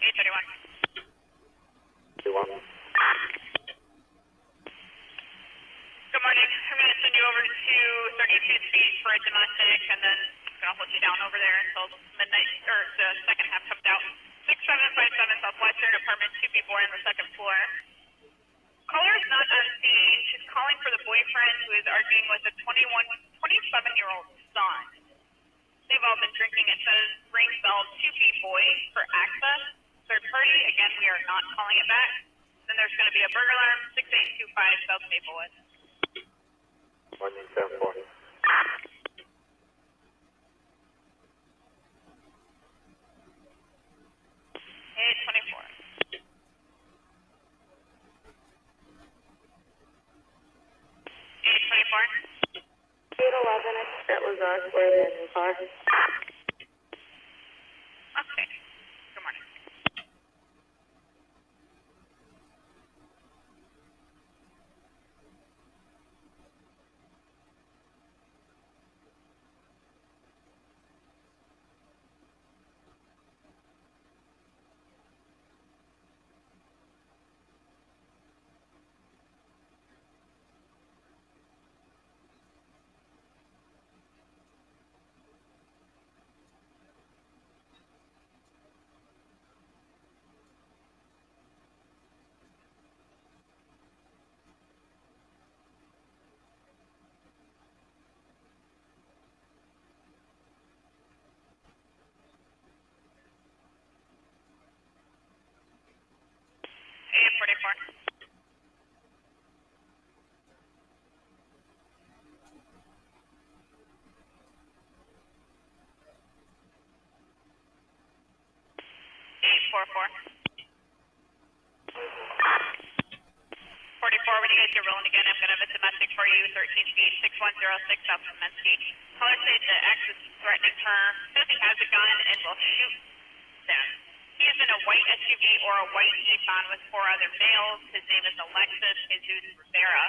831. 51. Good morning. I'm going to send you over to 32th Street for a domestic, and then I'm going to hold you down over there until midnight, or the second half comes out. 6757 Southwestern, apartment 2B4 on the second floor. Caller's not on scene. She's calling for the boyfriend who is arguing with a 27-year-old son. They've all been drinking. It says ring bell 2B boy for access. Third party, again, we are not calling it back. Then there's going to be a burger alarm, 6825 South Maplewood. 174. 824. 824. 811, that was us, we're in the car. Okay. Good morning. When you guys get rolling again, I'm going to have a domestic for you, 13 feet, 6106 South Kaminsky. Caller said the ex is threatening her, says he has a gun and will shoot them. He is in a white SUV or a white Nissan with 4 other males. His name is Alexis Jesus Rivera.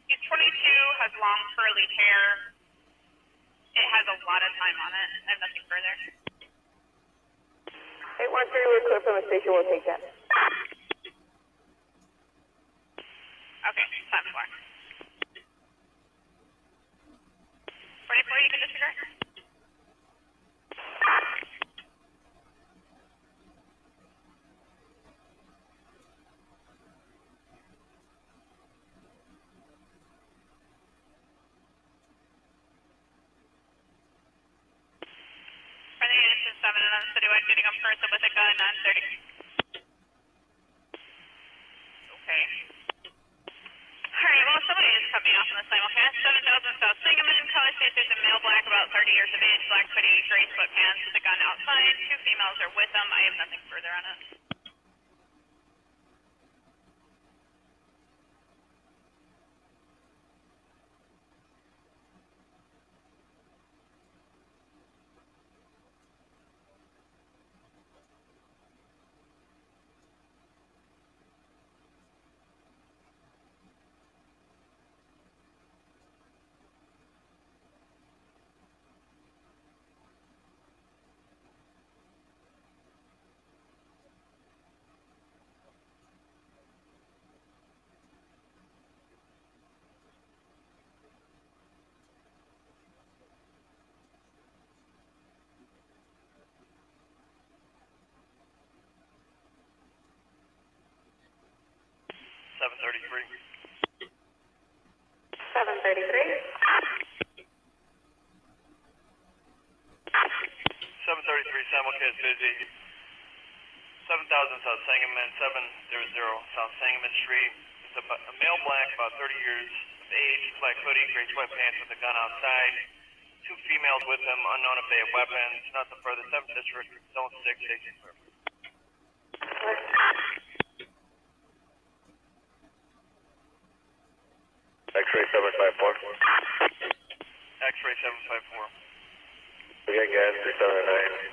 He's 22, has long curly hair. It has a lot of time on it. I have nothing further. 813, we're clear from the station, we'll take that. Okay, time for. and on citywide getting a person with a gun on 30. Okay. Alright, well, somebody just cut me off on the simulcast. 7,000 South Sangamon, color states there's a male black about 30 years of age, black hoodie, gray sweatpants with a gun outside. 2 females are with them. I have nothing further on it. Simulcast busy. 7,000 South Sangamon, 700 South Sangamon Street. It's a male black, about 30 years of age, black hoodie, gray sweatpants with a gun outside. 2 females with him, unknown if they have weapons. Nothing further. 7th District, Zone 6, station clear. X-ray 754. X-ray 754. We got gas 379.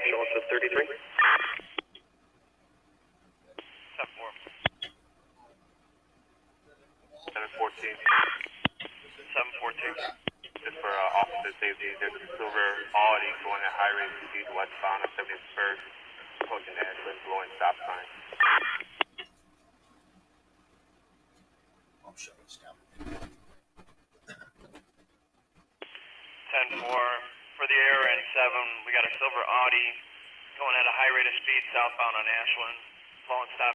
Show us at 33. 7-4. 714. 714. Just for officer safety, there's a silver Audi going at high rate speed westbound on 71st, approaching Ashland, blowing stop sign. I'm shutting this down. 10-4. For the ARN-7, we got a silver Audi going at a high rate of speed southbound on Ashland, blowing stop